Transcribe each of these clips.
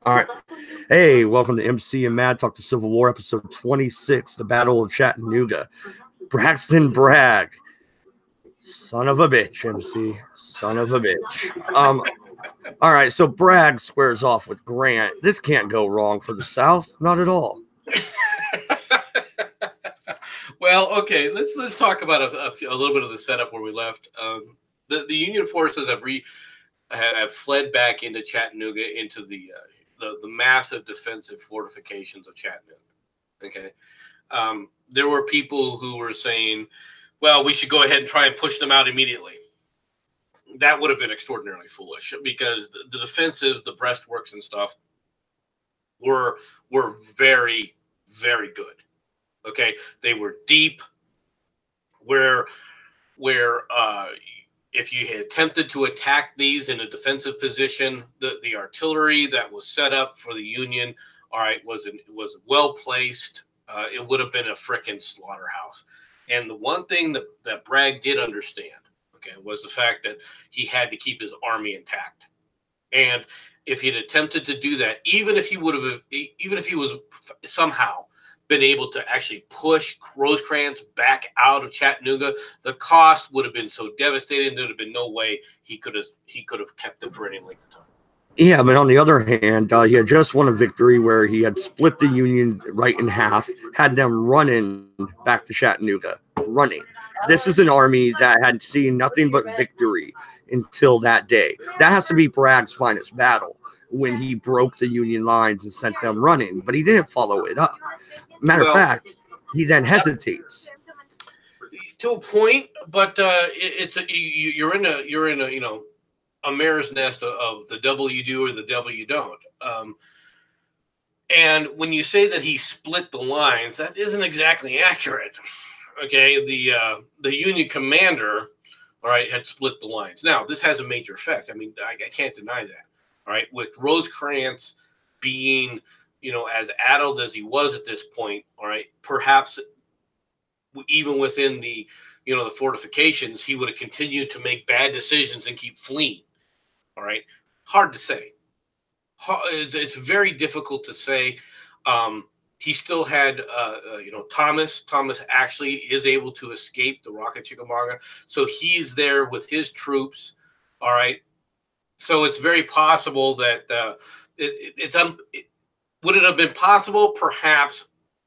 All right. Hey, welcome to MC and Mad Talk, the Civil War, episode 26, the Battle of Chattanooga. Braxton Bragg. Son of a bitch, MC. Son of a bitch. All right, so Bragg squares off with Grant. This can't go wrong for the South. Not at all. Well, okay, let's talk about a little bit of the setup where we left. The Union forces have fled back into Chattanooga, into the massive defensive fortifications of Chattanooga. Okay, there were people who were saying, "Well, we should go ahead and try and push them out immediately." That would have been extraordinarily foolish because the defensives, the breastworks and stuff, were very, very good. Okay, they were deep. Where if you had attempted to attack these in a defensive position, the artillery that was set up for the Union, all right, was well placed. It would have been a frickin' slaughterhouse. And the one thing that Bragg did understand, okay, was the fact that he had to keep his army intact. And if he'd attempted to do that, even if he was somehow been able to actually push Rosecrans back out of Chattanooga, the cost would have been so devastating. There would have been no way he could have kept them for any length of time. Yeah, but on the other hand, he had just won a victory where he had split the Union right in half, had them running back to Chattanooga, running. This is an army that had seen nothing but victory until that day. That has to be Bragg's finest battle, when he broke the Union lines and sent them running, but he didn't follow it up. Matter of fact, he then hesitates to a point, but you're in a a mare's nest of the devil you do or the devil you don't. And when you say that he split the lines, that isn't exactly accurate. Okay, the Union commander, all right, had split the lines. Now this has a major effect. I mean, I can't deny that. All right, with Rosecrans being as addled as he was at this point, all right, perhaps even within the the fortifications, he would have continued to make bad decisions and keep fleeing. All right, hard to say. It's very difficult to say. He still had, Thomas. Thomas actually is able to escape the Rock of Chickamauga, so he's there with his troops. All right, so it's very possible that would it have been possible? Perhaps.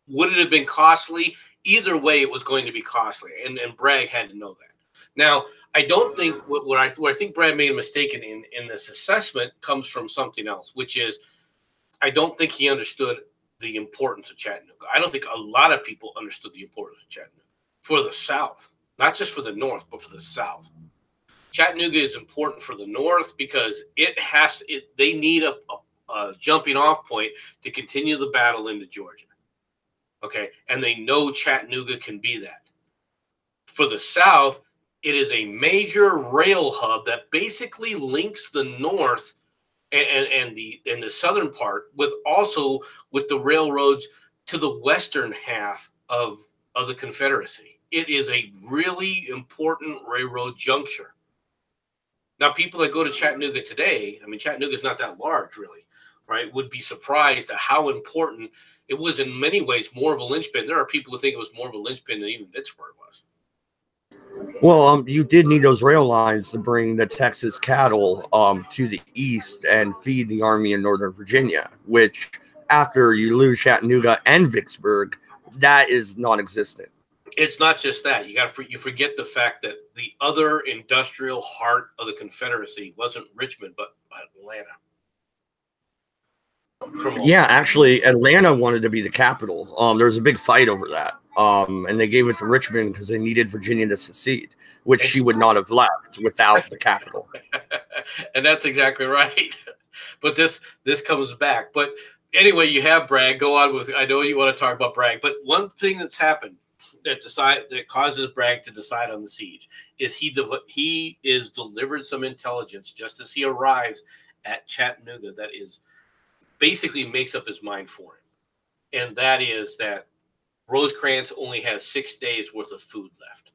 Would it have been costly? Either way, it was going to be costly, and Bragg had to know that. Now, I don't think what I think Bragg made a mistake in this assessment comes from something else, which is I don't think he understood the importance of Chattanooga. I don't think a lot of people understood the importance of Chattanooga for the South, not just for the North, but for the South. Chattanooga is important for the North because they need a jumping off point to continue the battle into Georgia. Okay, and they know Chattanooga can be that. For the South, it is a major rail hub that basically links the North and the southern part with the railroads to the western half of the Confederacy. It is a really important railroad juncture. Now, people that go to Chattanooga today, I mean, Chattanooga is not that large, really, right? Would be surprised at how important it was. In many ways more of a linchpin. There are people who think it was more of a linchpin than even Vicksburg was. Well, you did need those rail lines to bring the Texas cattle to the east and feed the army in Northern Virginia, which after you lose Chattanooga and Vicksburg, that is non-existent. It's not just that. You forget the fact that the other industrial heart of the Confederacy wasn't Richmond, but Atlanta. Yeah, actually, Atlanta wanted to be the capital. There was a big fight over that. And they gave it to Richmond because they needed Virginia to secede, which she would not have left without the capital. And that's exactly right. But this comes back. But anyway, you have Bragg. Go on with. I know you want to talk about Bragg, but one thing that's happened that causes Bragg to decide on the siege is he is delivered some intelligence just as he arrives at Chattanooga that is basically makes up his mind for him, and that is that Rosecrans only has 6 days worth of food left.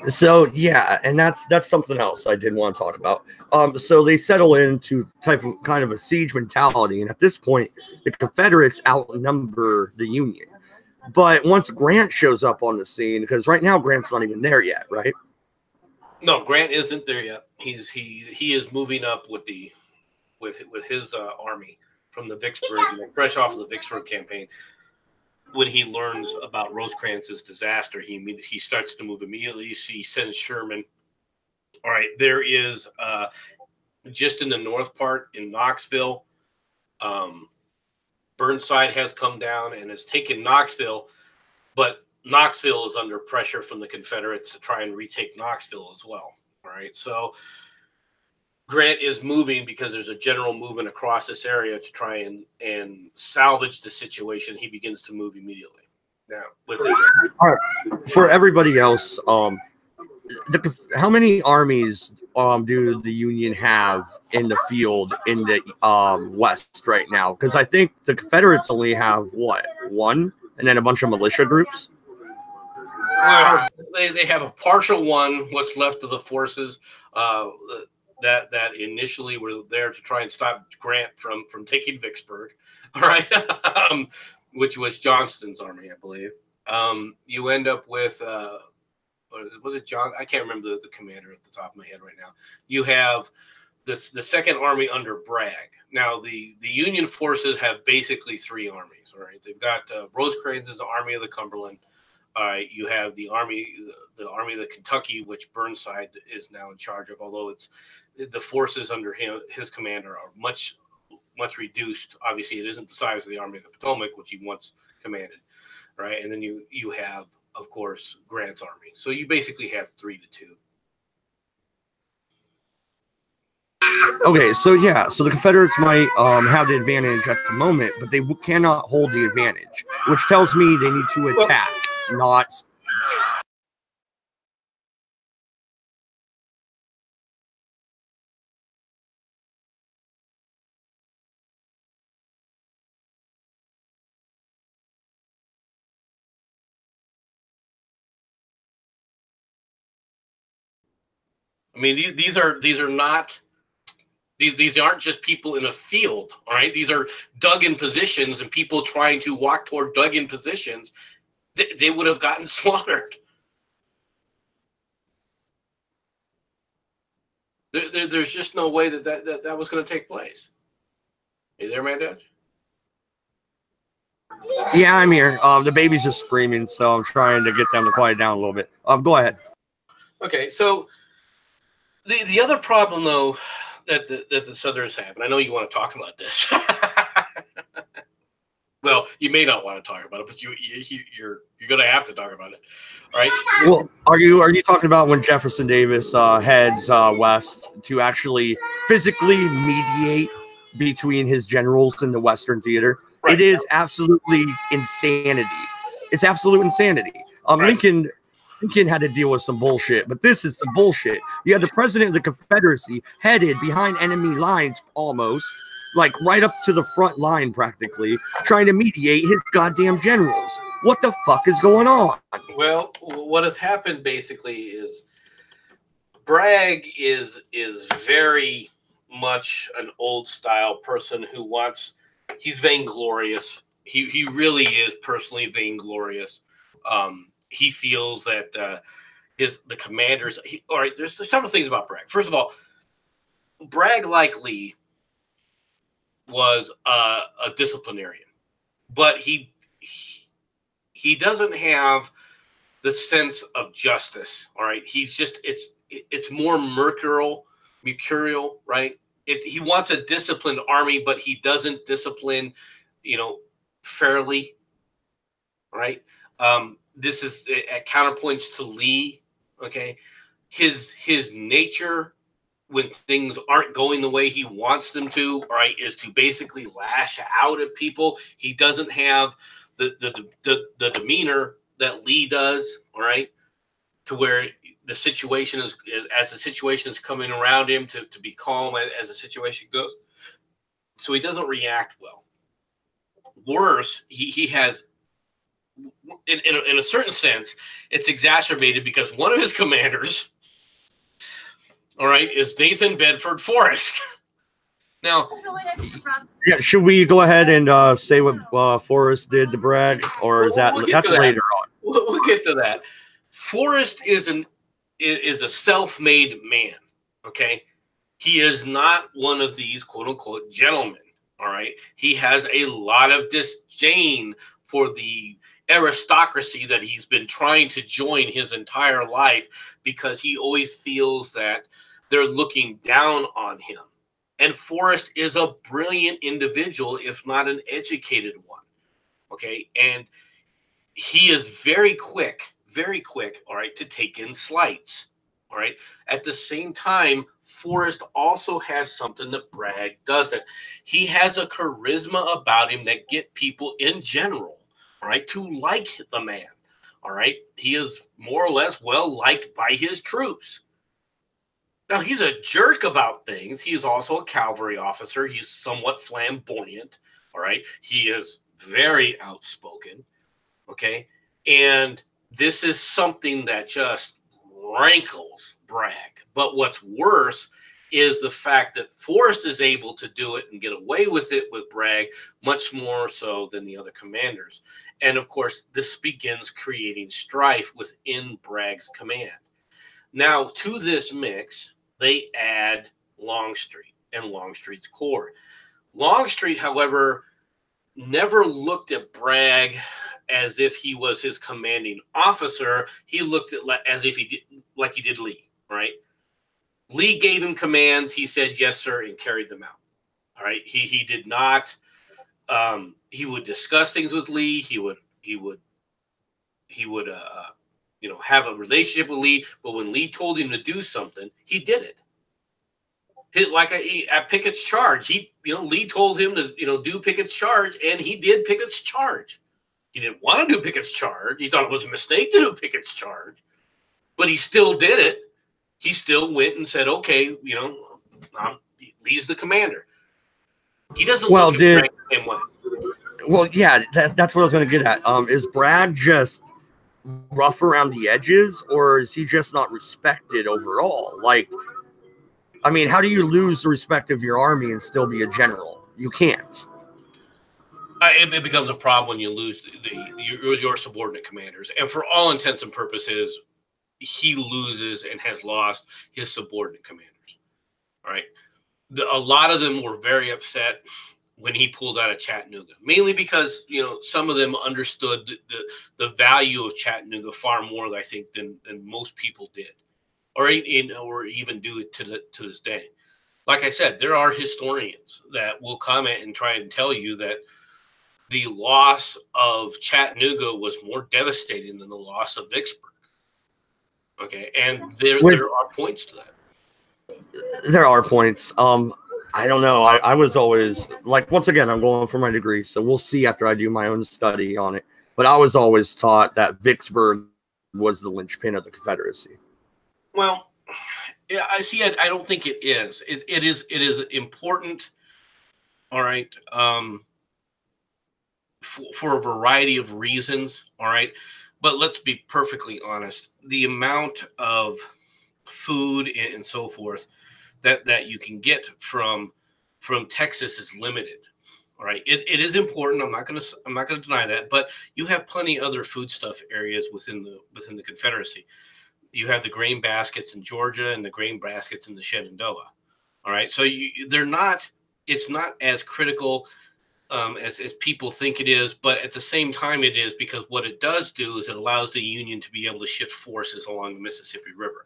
So yeah, and that's something else I did want to talk about. So they settle into kind of a siege mentality, and at this point, the Confederates outnumber the Union. But once Grant shows up on the scene, because right now Grant's not even there yet, right? No, Grant isn't there yet. He is moving up with his army from the Vicksburg, fresh off of the Vicksburg campaign. When he learns about Rosecrans's disaster, he starts to move immediately. He sends Sherman. All right, there is just in the north part in Knoxville, Burnside has come down and has taken Knoxville, but Knoxville is under pressure from the Confederates to try and retake Knoxville as well. All right, so Grant is moving because there's a general movement across this area to try and salvage the situation. He begins to move immediately. Now, with for everybody else, how many armies do the Union have in the field in the West right now? Because I think the Confederates only have one, and then a bunch of militia groups. Well, they have a partial one. What's left of the forces that initially were there to try and stop Grant from taking Vicksburg, all right, which was Johnston's army, I believe. You end up with was it John? I can't remember the commander at the top of my head right now. You have the Second Army under Bragg. Now the Union forces have basically three armies. All right, they've got Rosecrans's Army of the Cumberland. You have the Army of the Kentucky, which Burnside is now in charge of. Although it's the forces under his commander are much reduced. Obviously, it isn't the size of the Army of the Potomac, which he once commanded, right? And then you have, of course, Grant's army. So you basically have 3-2. Okay, so yeah, so the Confederates might have the advantage at the moment, but they cannot hold the advantage, which tells me they need to attack, not. I mean, these aren't just people in a field, all right? These are dug in positions and people trying to walk toward dug in positions. They would have gotten slaughtered. There's just no way that was going to take place. Are you there, MADD? Yeah, I'm here. The baby's just screaming, so I'm trying to get them to quiet down a little bit. Go ahead. Okay, so the other problem, though, that the Southerners have, and I know you want to talk about this. Well, you may not want to talk about it, but you're going to have to talk about it, right? Well, are you talking about when Jefferson Davis heads west to actually physically mediate between his generals in the Western theater? Right. It is absolutely insanity. It's absolute insanity. Right. Lincoln had to deal with some bullshit, but this is some bullshit. You had the president of the Confederacy headed behind enemy lines almost, like right up to the front line practically, trying to mediate his goddamn generals. What the fuck is going on? Well, what has happened basically is Bragg is very much an old style person who he's vainglorious. He really is personally vainglorious. He feels that the commanders. All right, there's several things about Bragg. First of all, Bragg, like Lee, was a disciplinarian, but he doesn't have the sense of justice. All right, he's just it's more mercurial, right? He wants a disciplined army, but he doesn't discipline, fairly, right? This is at counterpoints to Lee. Okay, his nature when things aren't going the way he wants them to, right, is to basically lash out at people. He doesn't have the demeanor that Lee does, all right, to where the situation is, as the situation is coming around him, to be calm as the situation goes. So he doesn't react well. Worse, he has in a certain sense, it's exacerbated because one of his commanders, all right, is Nathan Bedford Forrest. Now, yeah, should we go ahead and say what Forrest did to Bragg, or is that's later on? We'll get to that. Forrest is a self-made man. Okay, he is not one of these quote unquote gentlemen. All right, he has a lot of disdain for the aristocracy that he's been trying to join his entire life because he always feels that they're looking down on him. And Forrest is a brilliant individual, if not an educated one. Okay. And he is very quick, all right, to take in slights. All right. At the same time, Forrest also has something that Bragg doesn't. He has a charisma about him that get people in general, all right, to like the man. All right. He is more or less well liked by his troops. Now, he's a jerk about things. He's also a cavalry officer. He's somewhat flamboyant. All right. He is very outspoken. Okay. And this is something that just rankles Bragg. But what's worse is the fact that Forrest is able to do it and get away with it with Bragg much more so than the other commanders. And of course, this begins creating strife within Bragg's command. Now, to this mix, they add Longstreet and Longstreet's corps. Longstreet, however, never looked at Bragg as if he was his commanding officer. He looked at as if he did, like he did Lee, right? Lee gave him commands. He said, yes, sir, and carried them out. All right. He did not, he would discuss things with Lee. He would have a relationship with Lee, but when Lee told him to do something, he did it. At Pickett's charge, Lee told him to, do Pickett's charge, and he did Pickett's charge. He didn't want to do Pickett's charge. He thought it was a mistake to do Pickett's charge, but he still did it. He still went and said, okay, Lee's the commander. He doesn't look at Bragg the same way. Well, yeah, that's what I was going to get at. Is Bragg just rough around the edges, or is he just not respected overall? Like, I mean, how do you lose the respect of your army and still be a general? You can't. It becomes a problem when you lose your subordinate commanders. And for all intents and purposes, he loses and has lost his subordinate commanders. All right. A lot of them were very upset when he pulled out of Chattanooga, mainly because, some of them understood the value of Chattanooga far more, I think, than most people did, or even do it to this day. Like I said, there are historians that will comment and try and tell you that the loss of Chattanooga was more devastating than the loss of Vicksburg. Okay, and there are points to that. There are points. I don't know. I was always, like, once again, I'm going for my degree, so we'll see after I do my own study on it. But I was always taught that Vicksburg was the linchpin of the Confederacy. Well, yeah, I see. I don't think it is. It is important. All right. For a variety of reasons. All right. But let's be perfectly honest. The amount of food and so forth that you can get from Texas is limited. All right. It is important. I'm not gonna deny that, but you have plenty other foodstuff areas within the Confederacy. You have the grain baskets in Georgia and the grain baskets in the Shenandoah. All right. So it's not as critical as people think it is, but at the same time it is, because what it does do is it allows the Union to be able to shift forces along the Mississippi River.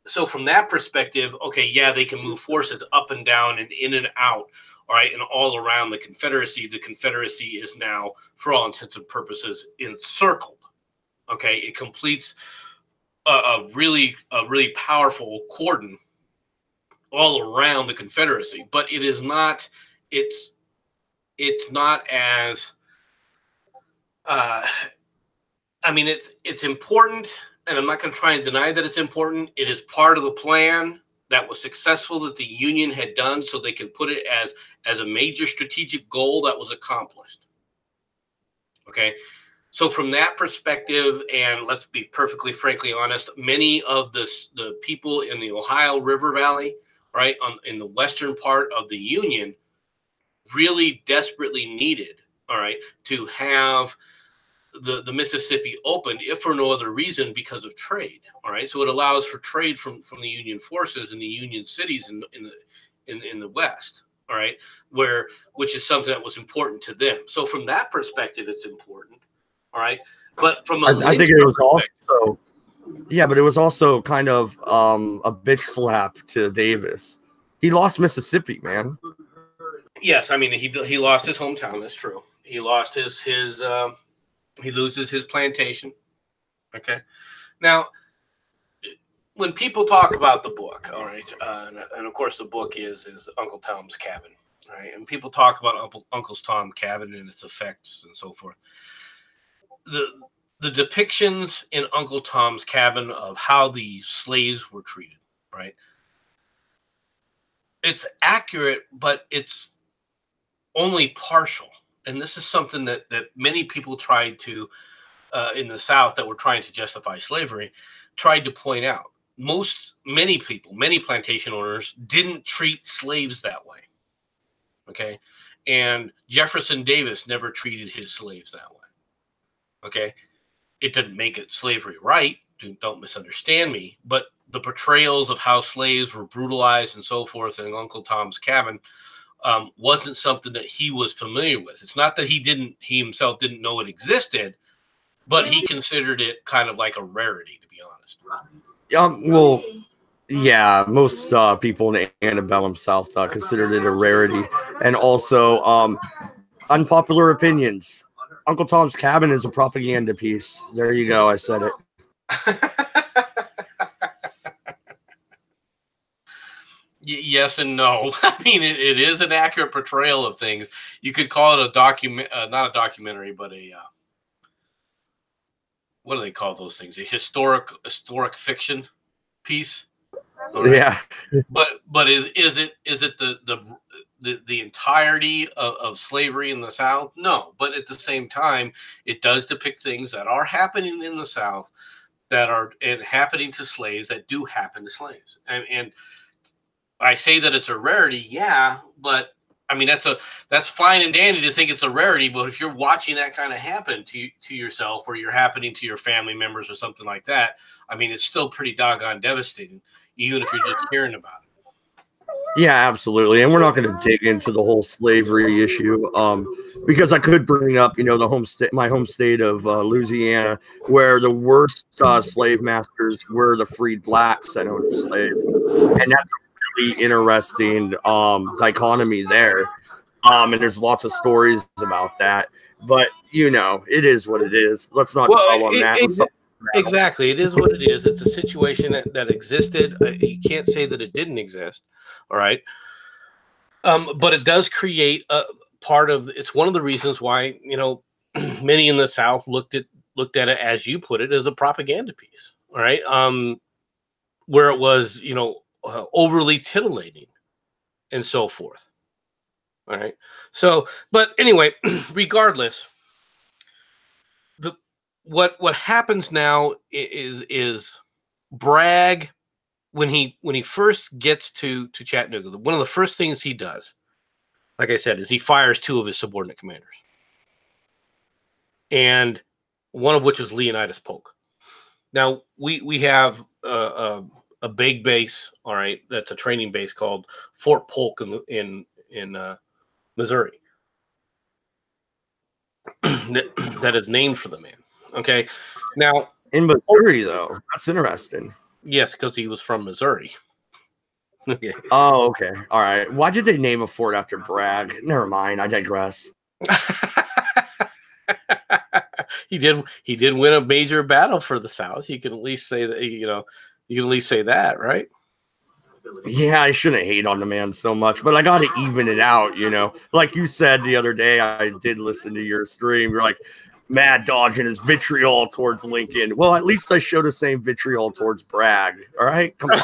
So from that perspective, okay, yeah, they can move forces up and down and in and out, all right, and all around the Confederacy. The Confederacy is now, for all intents and purposes, encircled. Okay, it completes a really powerful cordon all around the Confederacy, but it is not. It's not as. It's important. And I'm not going to try and deny that it's important. It is part of the plan that was successful that the Union had done, so they can put it as a major strategic goal that was accomplished. Okay. So from that perspective, and let's be perfectly frankly honest, many of the people in the Ohio River Valley, right, in the western part of the Union, really desperately needed, all right, to have the Mississippi opened, if for no other reason, because of trade. All right, so it allows for trade from the Union forces in the Union cities in the West. All right, which is something that was important to them. So from that perspective, it's important. All right, but from I think it was also, yeah, but it was also kind of a bitch slap to Davis. He lost Mississippi, man. Yes, I mean he lost his hometown. That's true. He lost his he loses his plantation. Okay, now when people talk about the book, all right, and of course the book is Uncle Tom's Cabin, right, and people talk about Uncle Tom's Cabin and its effects and so forth. The depictions in Uncle Tom's Cabin of how the slaves were treated, right? It's accurate, but it's only partial. And this is something that many people tried to, in the South that were trying to justify slavery, tried to point out. Many people, many plantation owners didn't treat slaves that way. Okay. And Jefferson Davis never treated his slaves that way. Okay. It didn't make it slavery right. Don't misunderstand me. But the portrayals of how slaves were brutalized and so forth in Uncle Tom's Cabin wasn't something that he was familiar with. It's not that he himself didn't know it existed, but he considered it kind of like a rarity, to be honest. Well, yeah, most people in the antebellum South considered it a rarity. And also, unpopular opinions. Uncle Tom's Cabin is a propaganda piece. There you go. I said it. Yes and no. I mean, it is an accurate portrayal of things. You could call it a document, not a documentary, but a what do they call those things? A historic fiction piece. Right? Yeah. But is it the entirety of slavery in the South? No. But at the same time, it does depict things that are happening in the South that are happening to slaves that do happen to slaves. And I say that it's a rarity, yeah, but I mean that's fine and dandy to think it's a rarity, but if you're watching that kind of happen to yourself, or you're happening to your family members or something like that, I mean it's still pretty doggone devastating, even if you're just hearing about it. Yeah, absolutely. And we're not going to dig into the whole slavery issue, because I could bring up, my home state of Louisiana, where the worst slave masters were the freed blacks that owned slaves, and that's interesting dichotomy there, and there's lots of stories about that, but it is what it is. Let's not dwell on that. Exactly, it is what it is. It's a situation that existed. You can't say that it didn't exist, all right, but it does create a part of it's one of the reasons why many in the South looked at it, as you put it, as a propaganda piece, all right, where it was overly titillating and so forth. All right. So, but anyway, regardless, what happens now is Bragg, when he first gets to Chattanooga, one of the first things he does, like I said, is he fires two of his subordinate commanders, and one of which is Leonidas Polk. Now we have a big base, all right, that's a training base called Fort Polk in Missouri. that is named for the man. Okay, now in Missouri, though, that's interesting. Yes, because he was from Missouri. Okay. Oh, okay. All right. Why did they name a fort after Bragg? Never mind. I digress. He did win a major battle for the South. You can at least say that. You can at least say that, right? Yeah, I shouldn't hate on the man so much, but I got to even it out. Like you said the other day, I did listen to your stream. You're like, Mad dodging his vitriol towards Lincoln. Well, at least I show the same vitriol towards Bragg. All right, come on.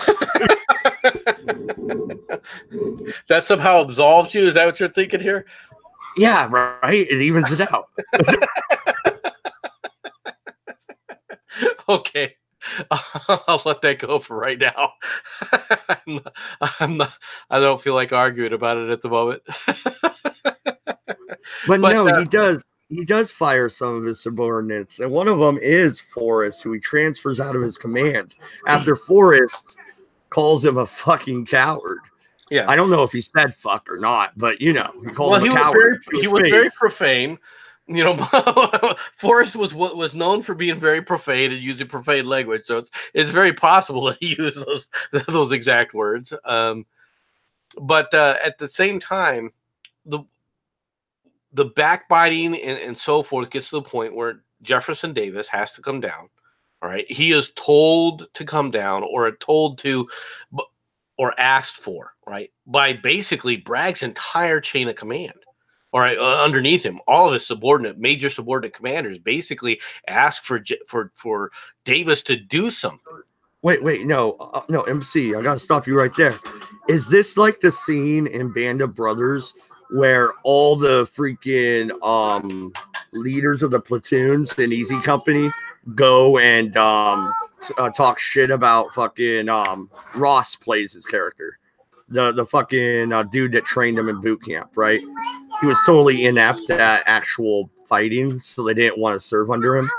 That somehow absolves you? Is that what you're thinking here? Yeah, right. It evens it out. Okay. I'll let that go for right now. I'm not, I don't feel like arguing about it at the moment. But But no, he does. He does fire some of his subordinates, and one of them is Forrest, who he transfers out of his command after Forrest calls him a fucking coward. yeah, I don't know if he said fuck or not, but you know, he called him a he coward. was very profane. You know, Forrest was known for being very profane and using profane language, so it's very possible that he used those exact words. But at the same time, the backbiting and so forth gets to the point where Jefferson Davis has to come down. All right, he is told to come down, or told to, or asked for, right, by basically Bragg's entire chain of command. All right, underneath him, all of his major subordinate commanders basically asked for Davis to do something. Wait, no, MC, I gotta stop you right there. Is this like the scene in Band of Brothers where all the freaking leaders of the platoons in Easy Company go and talk shit about fucking Ross plays his character, the fucking dude that trained him in boot camp, right? He was totally inept at actual fighting, so they didn't want to serve under him.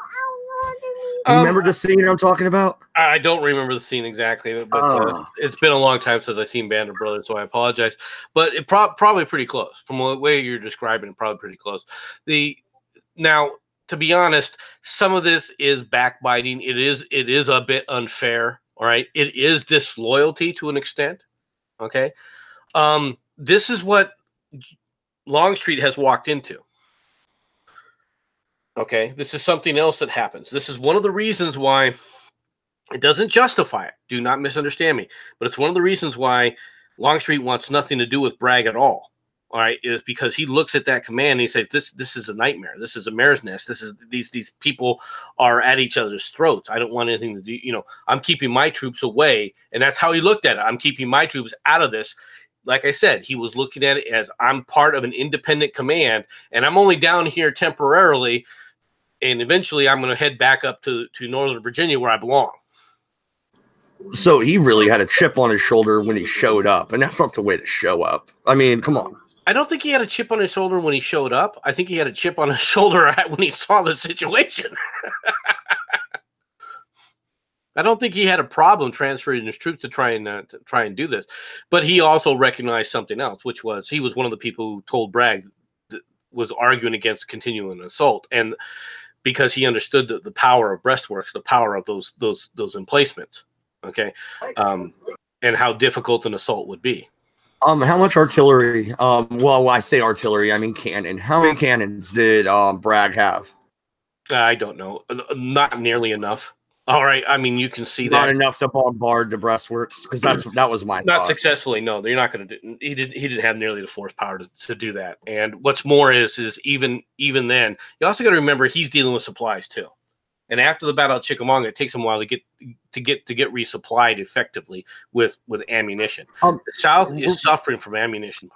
You remember the scene I'm talking about? I don't remember the scene exactly, but it's been a long time since I've seen Band of Brothers, so I apologize. But it probably pretty close from the way you're describing it. Probably pretty close. Now, to be honest, some of this is backbiting. It is a bit unfair. All right, it is disloyalty to an extent. Okay, this is what Longstreet has walked into. Okay, this is something else that happens. This is one of the reasons why it doesn't justify it. Do not misunderstand me. But it's one of the reasons why Longstreet wants nothing to do with Bragg at all. All right, is because he looks at that command and he says, "This is a nightmare. This is a mare's nest. This is these people are at each other's throats. I don't want anything to do. You know, I'm keeping my troops away." And that's how he looked at it. I'm keeping my troops out of this. Like I said, he was looking at it as I'm part of an independent command, and I'm only down here temporarily. And eventually I'm going to head back up to Northern Virginia where I belong. So he really had a chip on his shoulder when he showed up, and that's not the way to show up. I mean, come on. I don't think he had a chip on his shoulder when he showed up. I think he had a chip on his shoulder when he saw the situation. I don't think he had a problem transferring his troops to try and do this. But he also recognized something else, which was he was one of the people who told Bragg was arguing against continuing assault, and because he understood the power of breastworks, the power of those emplacements, okay, and how difficult an assault would be. How much artillery? Well, I say artillery, I mean cannon. How many cannons did Bragg have? I don't know. Not nearly enough. All right. I mean, you can see not that enough to bombard the breastworks, because that was my not thought. Successfully. No, they're not going to do. He didn't have nearly the force power to do that. And what's more is even then, you also got to remember he's dealing with supplies too. And after the Battle of Chickamauga, it takes him a while to get resupplied effectively with ammunition. The South is suffering from ammunition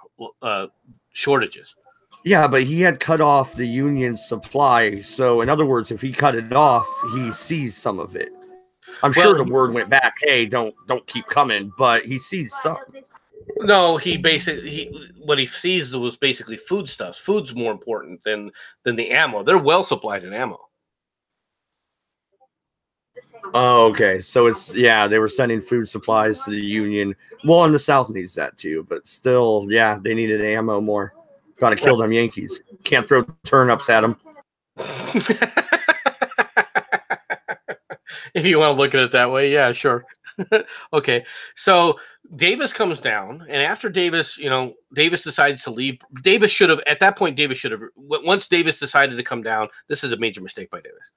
shortages. Yeah, but he had cut off the Union supply. So, in other words, if he cut it off, he seized some of it. I'm sure the word went back, "Hey, don't keep coming," but he seized some. No, what he seized was basically foodstuffs. Food's more important than the ammo. They're well supplied in ammo. Oh, okay. So they were sending food supplies to the Union. Well, and the South needs that too, but still, yeah, they needed ammo more. Got to kill them Yankees. Can't throw turnips at them. If you want to look at it that way, yeah, sure. Okay, so Davis comes down, and after Davis decides to leave. Davis should have, at that point, once Davis decided to come down, this is a major mistake by Davis.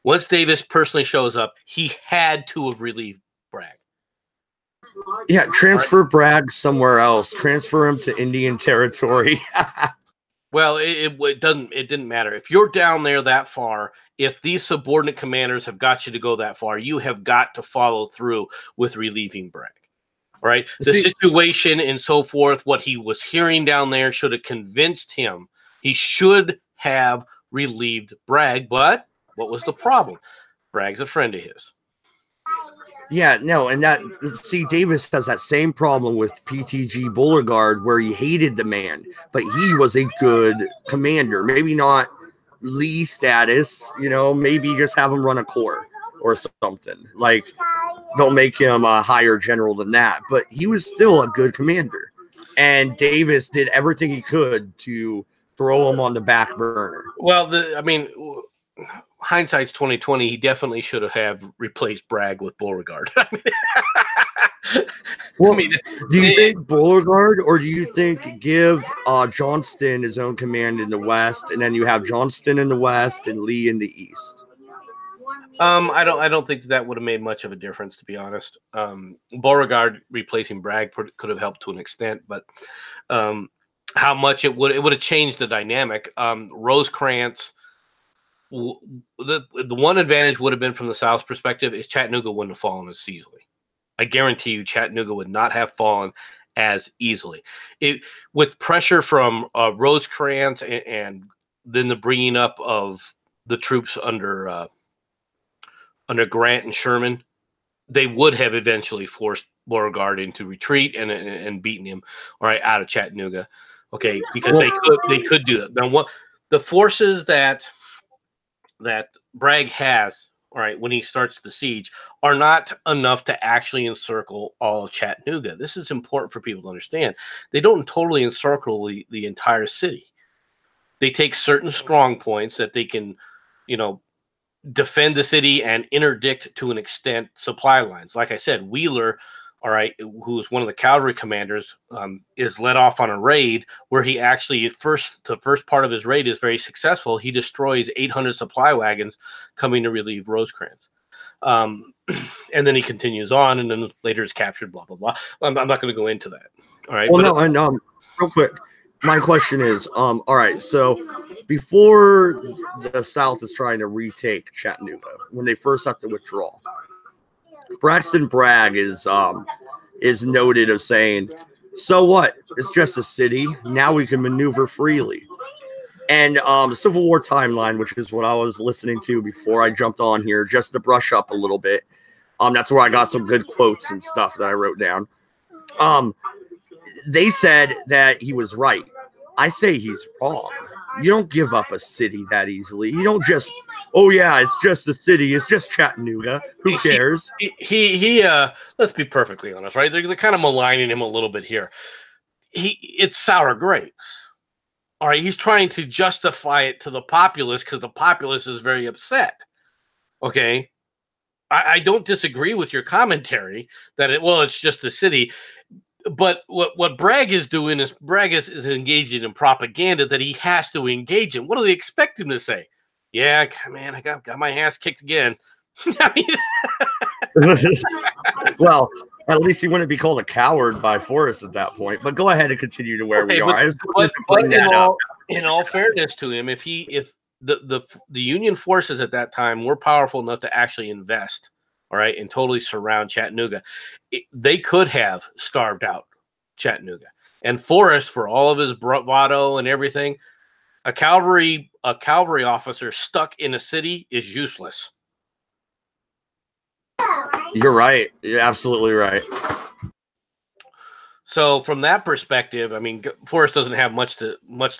Once Davis personally shows up, he had to have relieved Bragg. Yeah, transfer Bragg somewhere else. Transfer him to Indian Territory. Well, it didn't matter. If you're down there that far, if these subordinate commanders have got you to go that far, you have got to follow through with relieving Bragg. All right? The situation and so forth, what he was hearing down there should have convinced him he should have relieved Bragg. But what was the problem? Bragg's a friend of his. Yeah, no, and that, see, Davis has that same problem with PTG Beauregard where he hated the man, but he was a good commander. Maybe not Lee status, you know, maybe just have him run a corps or something. Like, they'll make him a higher general than that, but he was still a good commander. And Davis did everything he could to throw him on the back burner. Well, I mean, hindsight's 2020. He definitely should have replaced Bragg with Beauregard. Well, I mean, do you think Beauregard, or do you think give Johnston his own command in the west, and then you have Johnston in the west and Lee in the east? I don't think that would have made much of a difference, to be honest. Beauregard replacing Bragg could have helped to an extent, but how much it would have changed the dynamic. Rosecrans, the one advantage would have been from the South's perspective is Chattanooga wouldn't have fallen as easily. I guarantee you, Chattanooga would not have fallen as easily. With pressure from Rosecrans and then the bringing up of the troops under Grant and Sherman, they would have eventually forced Beauregard into retreat and beaten him, all right, out of Chattanooga. Okay, because they could do that. Now, what the forces that Bragg has, all right, when he starts the siege, are not enough to actually encircle all of Chattanooga. This is important for people to understand. They don't totally encircle the entire city. They take certain strong points that they can, you know, defend the city and interdict to an extent supply lines. Like I said, Wheeler, all right, who is one of the cavalry commanders, is led off on a raid where he actually, the first part of his raid is very successful. He destroys 800 supply wagons coming to relieve Rosecrans. And then he continues on, and then later is captured, blah, blah, blah. I'm not going to go into that. All right. Well, no, and real quick, my question is, all right, so before the South is trying to retake Chattanooga, when they first have to withdraw, Braxton Bragg is noted of saying, so what? It's just a city. Now we can maneuver freely. And the Civil War timeline, which is what I was listening to before I jumped on here, just to brush up a little bit. That's where I got some good quotes and stuff that I wrote down. They said that he was right. I say he's wrong. You don't give up a city that easily. You don't just, oh yeah, it's just a city. It's just Chattanooga. Who cares? He let's be perfectly honest, right? They're kind of maligning him a little bit here. It's sour grapes. All right, he's trying to justify it to the populace because the populace is very upset. Okay, I don't disagree with your commentary that it's just a city. But what Bragg is doing is Bragg is engaging in propaganda that he has to engage in. What do they expect him to say? Yeah, man, I got my ass kicked again. I mean, well, at least he wouldn't be called a coward by Forrest at that point. But go ahead and continue to where we are. But in all fairness to him, if the Union forces at that time were powerful enough to actually invest, all right, and totally surround Chattanooga, they could have starved out Chattanooga. And Forrest, for all of his bravado and everything, a cavalry officer stuck in a city is useless. You're right. You're absolutely right. So from that perspective, I mean, Forrest doesn't have much to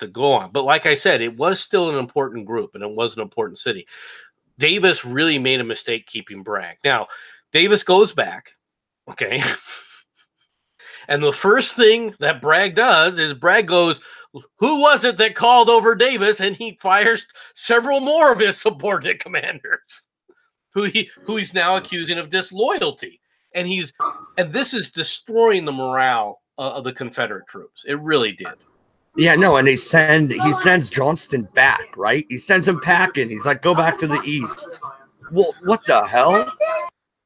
go on. But like I said, it was still an important group, and it was an important city. Davis really made a mistake keeping Bragg. Now, Davis goes back, okay? And the first thing that Bragg does is Bragg goes, who was it that called over Davis? And he fires several more of his subordinate commanders who he's now accusing of disloyalty. And this is destroying the morale of the Confederate troops. It really did. Yeah, no, and he sends Johnston back, right? He sends him packing. He's like, go back to the east. Well, what the hell?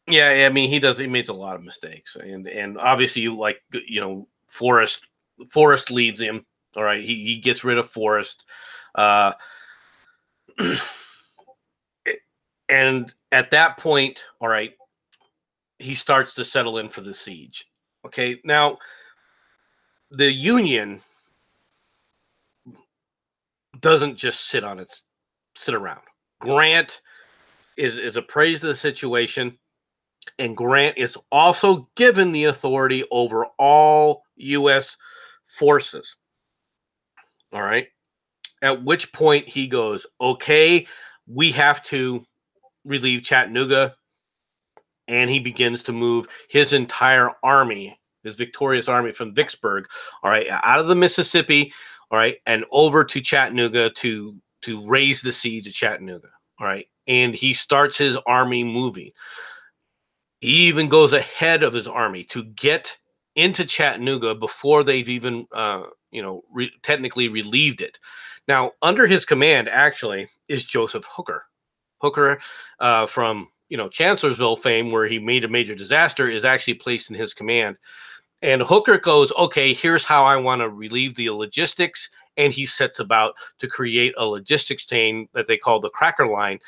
Yeah, I mean, he makes a lot of mistakes, and obviously, Forrest leads him. All right, he gets rid of Forrest, and at that point, all right, he starts to settle in for the siege. Okay, now the Union doesn't just sit around. Grant is appraised of the situation, and Grant is also given the authority over all U.S. forces. All right. At which point he goes, okay, we have to relieve Chattanooga. And he begins to move his entire army, his victorious army from Vicksburg, all right, out of the Mississippi, all right, and over to Chattanooga to raise the siege of Chattanooga, all right. And he starts his army moving. He even goes ahead of his army to get into Chattanooga before they've even, technically relieved it. Now, under his command, actually, is Joseph Hooker. Hooker from Chancellorsville fame, where he made a major disaster, is actually placed in his command. And Hooker goes, okay, here's how I want to relieve the logistics. And he sets about to create a logistics chain that they call the Cracker Line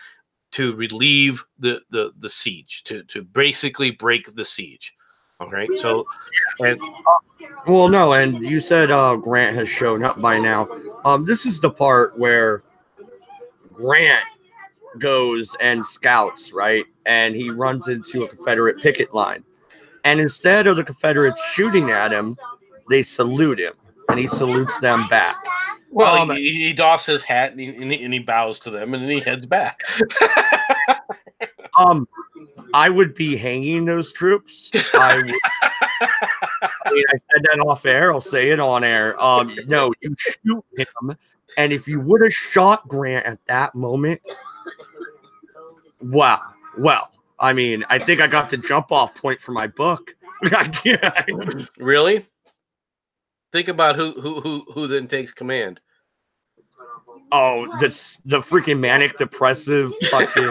to relieve the siege, to basically break the siege. All right. So, well, no, and you said Grant has shown up by now. This is the part where Grant goes and scouts, right? And he runs into a Confederate picket line. And instead of the Confederates shooting at him, they salute him, and he salutes them back. Well, he doffs his hat and he bows to them, and then he heads back. I would be hanging those troops. I said that off air. I'll say it on air. No, you shoot him, and if you would have shot Grant at that moment, wow. Well, I mean, I think I got the jump off point for my book. Really? Think about who then takes command. Oh, that's the freaking manic depressive fucking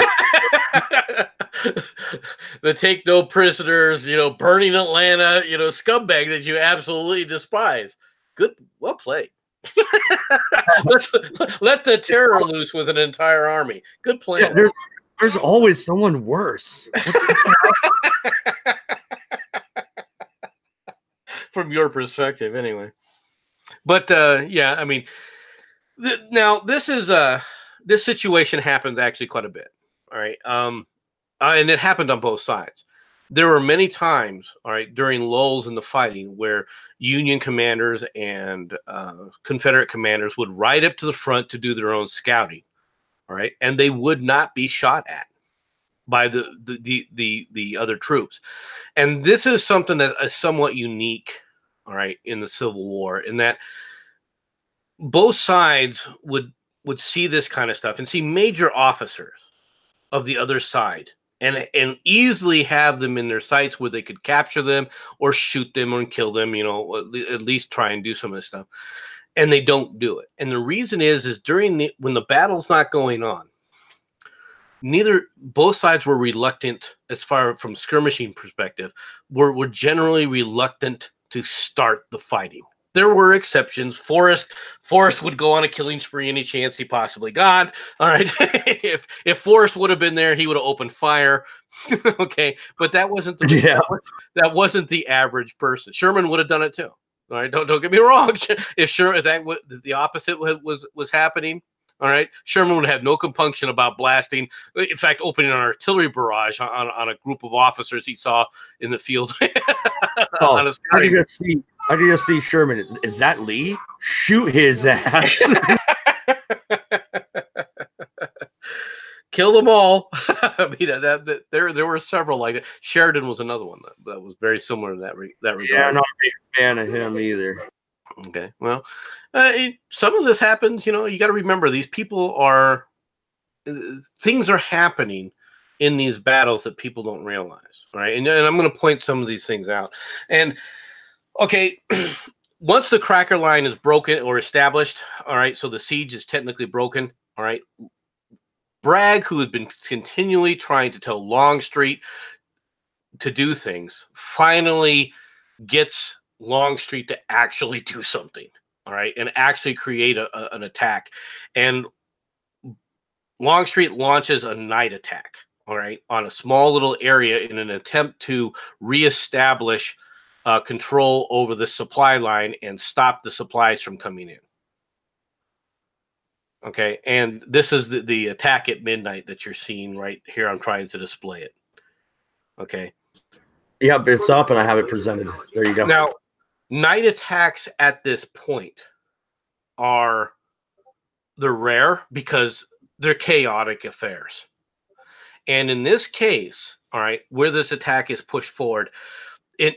the take no prisoners, burning Atlanta, scumbag that you absolutely despise. Good, well played. let the terror loose with an entire army. Good plan. Yeah, there's always someone worse. From your perspective, anyway. But yeah, I mean, now this situation happens actually quite a bit. All right, and it happened on both sides. There were many times, all right, during lulls in the fighting where Union commanders and Confederate commanders would ride up to the front to do their own scouting, all right, and they would not be shot at by the other troops. And this is something that is somewhat unique, all right, in the Civil War, in that both sides would see this kind of stuff and see major officers of the other side and easily have them in their sights where they could capture them or shoot them or kill them, at least try and do some of this stuff. And they don't do it. And the reason is when the battle's not going on, both sides were reluctant, as far from skirmishing perspective, were generally reluctant to start the fighting. There were exceptions. Forrest would go on a killing spree any chance he possibly got. All right. if Forrest would have been there, he would have opened fire. Okay. But that wasn't that wasn't the average person. Sherman would have done it too. All right. Don't get me wrong. If the opposite was happening, all right, Sherman would have no compunction about blasting, in fact, opening an artillery barrage on a group of officers he saw in the field. How do you see Sherman? Is that Lee? Shoot his ass. Kill them all. I mean, there were several like it. Sheridan was another one that was very similar in that regard. Yeah, I'm not a big fan of him either. Okay, well, some of this happens. You got to remember these people are things are happening in these battles that people don't realize, right? And I'm going to point some of these things out. And okay, once the Cracker Line is broken or established, all right, so the siege is technically broken, all right. Bragg, who had been continually trying to tell Longstreet to do things, finally gets Longstreet to actually do something, all right, and actually create an attack. And Longstreet launches a night attack, all right, on a small little area in an attempt to reestablish control over the supply line and stop the supplies from coming in. Okay, and this is the attack at midnight that you're seeing right here. I'm trying to display it. Okay. Yep, it's up, and I have it presented. There you go. Now, night attacks at this point they're rare because they're chaotic affairs. And in this case, all right, where this attack is pushed forward,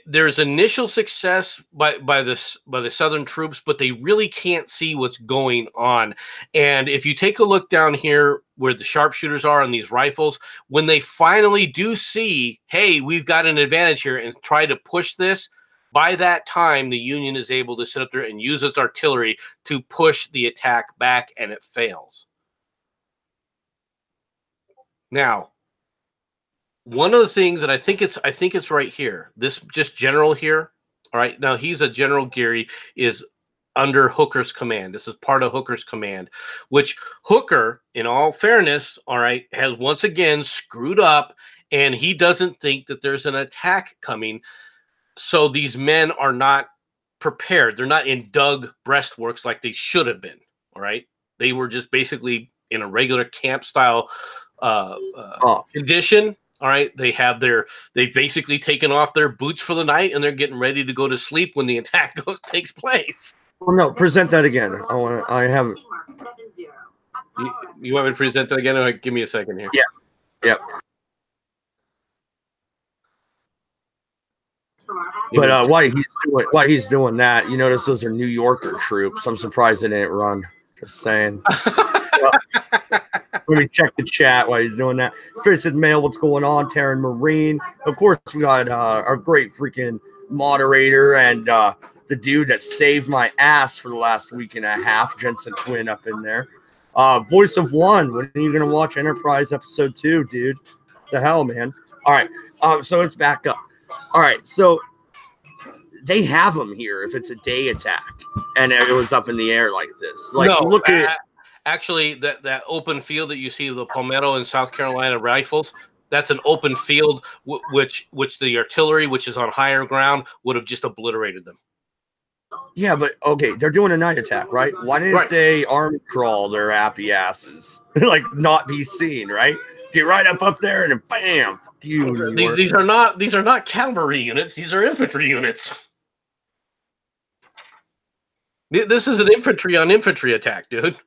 there's initial success by the Southern troops, but they really can't see what's going on. And if you take a look down here where the sharpshooters are on these rifles, when they finally do see, hey, we've got an advantage here, and try to push this, by that time the Union is able to sit up there and use its artillery to push the attack back, and it fails. Now, one of the things that I think it's right here, this just general here. All right. Now he's a General Geary is under Hooker's command. This is part of Hooker's command, which Hooker, in all fairness, all right, has once again screwed up, and he doesn't think that there's an attack coming. So these men are not prepared. They're not in dug breastworks like they should have been. All right. They were just basically in a regular camp style condition. All right, they've basically taken off their boots for the night, and they're getting ready to go to sleep when the attack takes place. Well, no, present that again. I have. You want me to present that again? Or give me a second here. Yeah. Yep. But while he's doing that, you notice those are New Yorker troops. I'm surprised they didn't run. Just saying. Let me check the chat while he's doing that. Straight said mail, what's going on? Terran Marine. Of course, we got our great freaking moderator and the dude that saved my ass for the last week and a half, Jensen Quinn, up in there. Voice of One. When are you gonna watch Enterprise episode 2, dude? The hell, man. All right. So it's back up. All right. So they have them here if it's a day attack and it was up in the air like this. Like, no, look at. Actually, that open field that you see, the Palmetto and South Carolina rifles, that's an open field which the artillery, which is on higher ground, would have just obliterated them. Yeah, but okay, they're doing a night attack, right? Why didn't they army crawl their happy asses? Like, not be seen, right? Get right up there and bam, fuck you. These are not cavalry units. These are infantry units. This is an infantry on infantry attack, dude.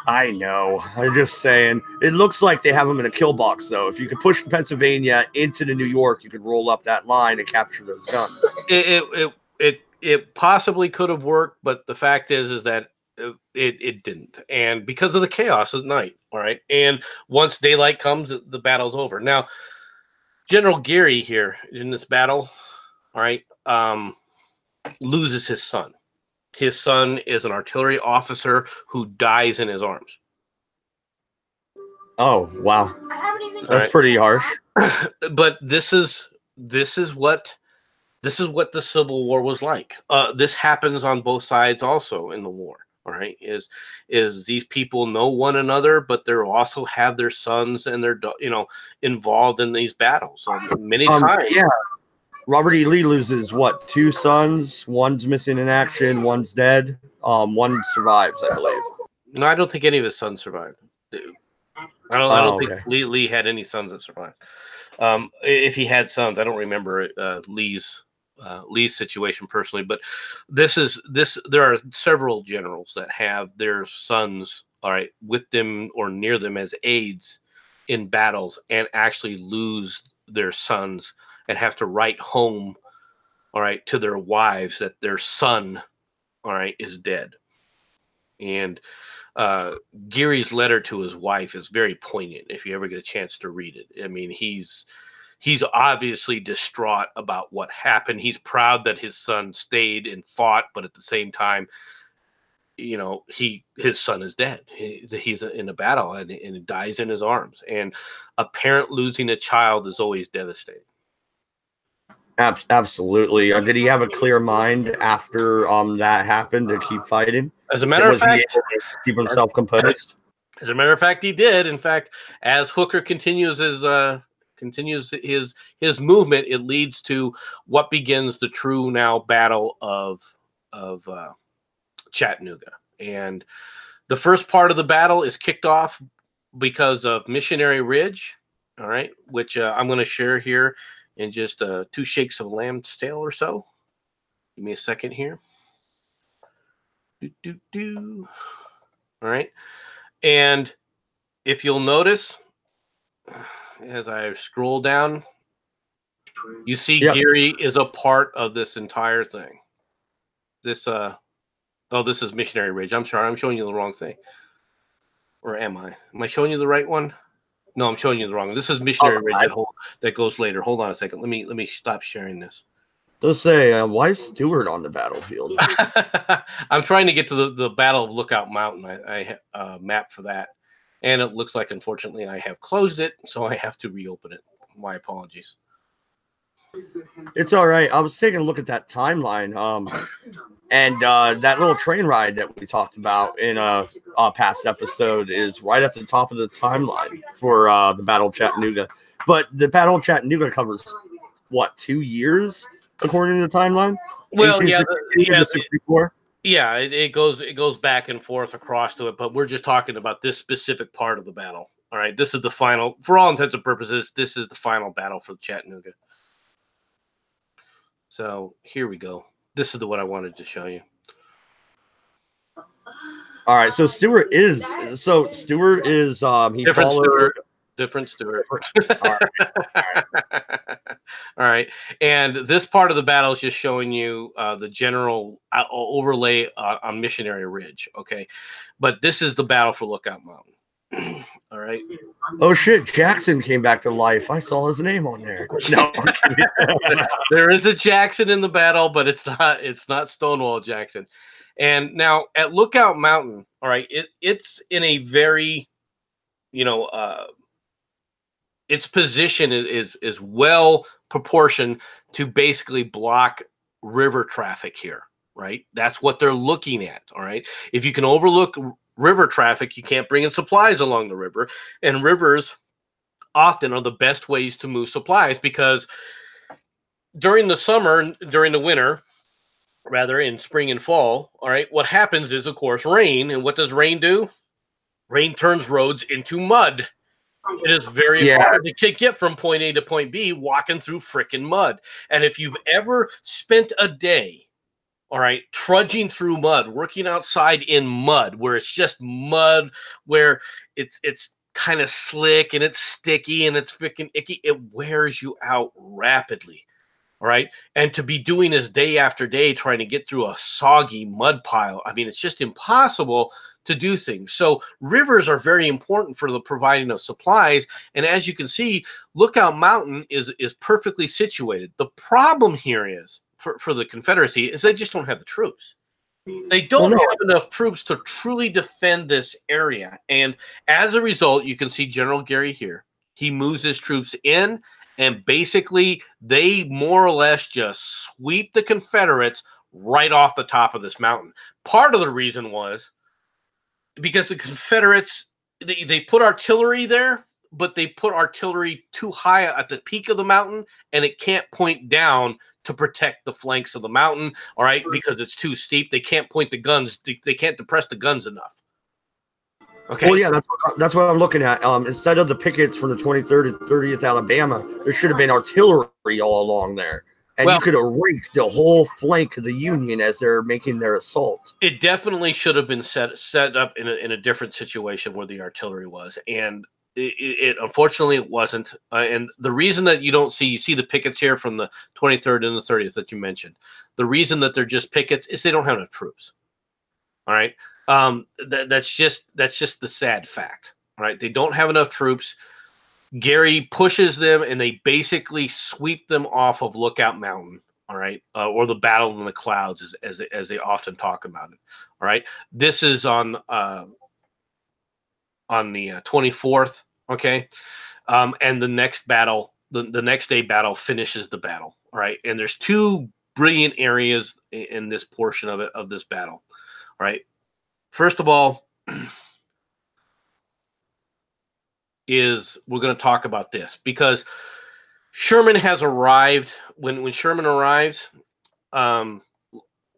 I know. I'm just saying. It looks like they have them in a kill box, though. If you could push Pennsylvania into the New York, you could roll up that line and capture those guns. It possibly could have worked, but the fact is that it didn't, and because of the chaos at night. All right, and once daylight comes, the battle's over. Now, General Geary here in this battle, all right, loses his son. His son is an artillery officer who dies in his arms. Oh, wow. That's pretty harsh. But this is what the Civil War was like. This happens on both sides also in the war. All right, is these people know one another, but they also have their sons and their involved in these battles. So many times, yeah. Robert E. Lee loses what? 2 sons. One's missing in action. One's dead. One survives, I believe. No, I don't think any of his sons survived. I don't think Lee had any sons that survived. If he had sons, I don't remember Lee's situation personally. But there are several generals that have their sons, all right, with them or near them as aides in battles, and actually lose their sons and have to write home, all right, to their wives that their son, all right, is dead. And Geary's letter to his wife is very poignant if you ever get a chance to read it. I mean, he's obviously distraught about what happened. He's proud that his son stayed and fought, but at the same time, his son is dead. He's in a battle and he dies in his arms. And a parent losing a child is always devastating. Absolutely. Did he have a clear mind after that happened to keep fighting? As a matter of fact, he able to keep himself composed. As a matter of fact, he did. In fact, as Hooker continues his movement, it leads to what begins the true now battle of Chattanooga. And The first part of the battle is kicked off because of Missionary Ridge, all right, which I'm going to share here in just 2 shakes of a lamb's tail or so. Give me a second here. All right. And if you'll notice, as I scroll down, you see Gary is a part of this entire thing. This, oh, this is Missionary Ridge. I'm sorry. I'm showing you the wrong thing. Or am I? Am I showing you the right one? No, I'm showing you the wrong one. This is Missionary Ridge that goes later. Hold on a second. Let me stop sharing this. Let's say, why is Stewart on the battlefield? I'm trying to get to the Battle of Lookout Mountain. I mapped for that. And it looks like, unfortunately, I have closed it, so I have to reopen it. My apologies. It's all right. I was taking a look at that timeline, and that little train ride that we talked about in a past episode is right at the top of the timeline for the Battle of Chattanooga. But the Battle of Chattanooga covers, what, 2 years, according to the timeline? Well, yeah, 64. Yeah, it goes back and forth across to it, but we're just talking about this specific part of the battle. All right, this is the final, for all intents and purposes, this is the final battle for Chattanooga. So here we go. This is what I wanted to show you. All right, so Stewart is he different followed different Stewart. All right. All right, and this part of the battle is just showing you the general overlay on Missionary Ridge. Okay, but this is the battle for Lookout Mountain. All right. Oh shit! Jackson came back to life. I saw his name on there. No, there is a Jackson in the battle, but it's not Stonewall Jackson. And now at Lookout Mountain, all right, it's in a very, its position is well proportioned to basically block river traffic here, right? That's what they're looking at, all right? If you can overlook river traffic, you can't bring in supplies along the river, and rivers often are the best ways to move supplies because during the winter, rather in spring and fall, all right, what happens is, of course, rain. And what does rain do? Rain turns roads into mud. It is very hard to get from point A to point B walking through frickin' mud. And if you've ever spent a day, all right, trudging through mud, working outside in mud, where it's just mud, where it's kind of slick and it's sticky and it's freaking icky, it wears you out rapidly. All right. And to be doing this day after day, trying to get through a soggy mud pile, I mean, it's just impossible to do things. So rivers are very important for the providing of supplies. And as you can see, Lookout Mountain is perfectly situated. The problem here is for the Confederacy is they just don't have the troops. They don't have enough troops to truly defend this area. And as a result, you can see General Gary here. He moves his troops in. And basically, they more or less just sweep the Confederates right off the top of this mountain. Part of the reason was because the Confederates, they put artillery there, but they put artillery too high at the peak of the mountain, and it can't point down to protect the flanks of the mountain, all right, because it's too steep. They can't point the guns. They can't depress the guns enough. Okay. Well, yeah, that's what I'm looking at. Instead of the pickets from the 23rd and 30th Alabama, there should have been artillery all along there. And you could have raked the whole flank of the Union as they're making their assault. It definitely should have been set up in a different situation where the artillery was. And it unfortunately, it wasn't. And the reason that you see the pickets here from the 23rd and the 30th that you mentioned, the reason that they're just pickets is they don't have enough troops. All right. That's just the sad fact, right? They don't have enough troops. Gary pushes them, and they basically sweep them off of Lookout Mountain, all right, or the Battle in the Clouds, as they often talk about it. All right, this is on the 24th, okay, and the next battle, the next day battle finishes the battle, all right, and there's 2 brilliant areas in this portion of this battle, all right. First of all, we're going to talk about this because Sherman has arrived. When Sherman arrives,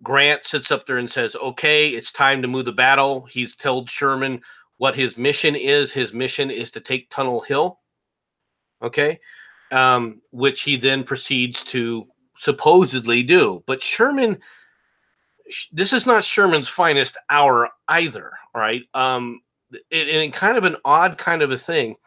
Grant sits up there and says, okay, it's time to move the battle. He's told Sherman what his mission is. His mission is to take Tunnel Hill, okay, which he then proceeds to supposedly do. But Sherman, this is not Sherman's finest hour either, all right? In kind of an odd kind of a thing,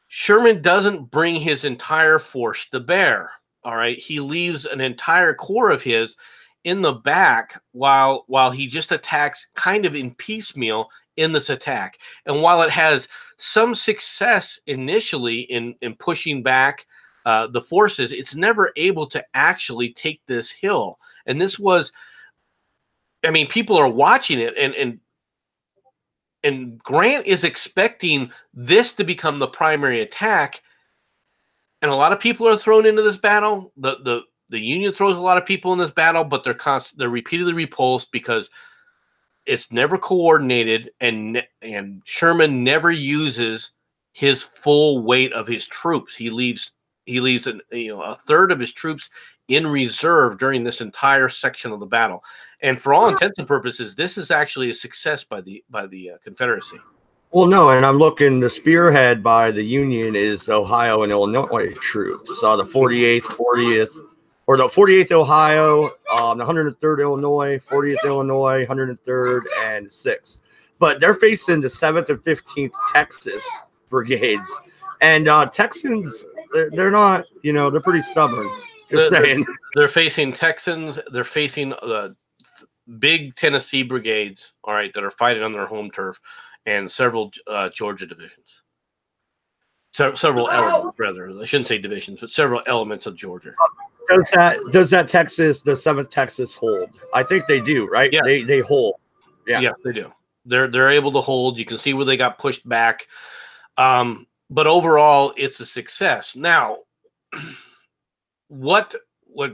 Sherman doesn't bring his entire force to bear, all right? He leaves an entire corps of his in the back while he just attacks kind of in piecemeal in this attack. And while it has some success initially in pushing back the forces, it's never able to actually take this hill. And this was, I mean, people are watching it, and Grant is expecting this to become the primary attack. And a lot of people are thrown into this battle. The Union throws a lot of people in this battle, but they're repeatedly repulsed because it's never coordinated, and Sherman never uses his full weight of his troops. He leaves a third of his troops in reserve during this entire section of the battle. And for all intents and purposes, this is actually a success by the Confederacy. Well, no, and I'm looking, the spearhead by the Union is the Ohio and Illinois troops. The 48th, 40th, or the 48th Ohio, the 103rd Illinois, 40th Illinois, 103rd, and 6th. But they're facing the 7th and 15th Texas brigades. And Texans, they're not, they're pretty stubborn. Just saying. They're facing Texans. They're facing big Tennessee brigades, all right, that are fighting on their home turf, and several Georgia divisions. Several elements, rather. I shouldn't say divisions, but several elements of Georgia. Does that Texas, the 7th Texas, hold? I think they do, right? Yeah. They hold. Yeah, they do. They're able to hold. You can see where they got pushed back. But overall, it's a success. Now, what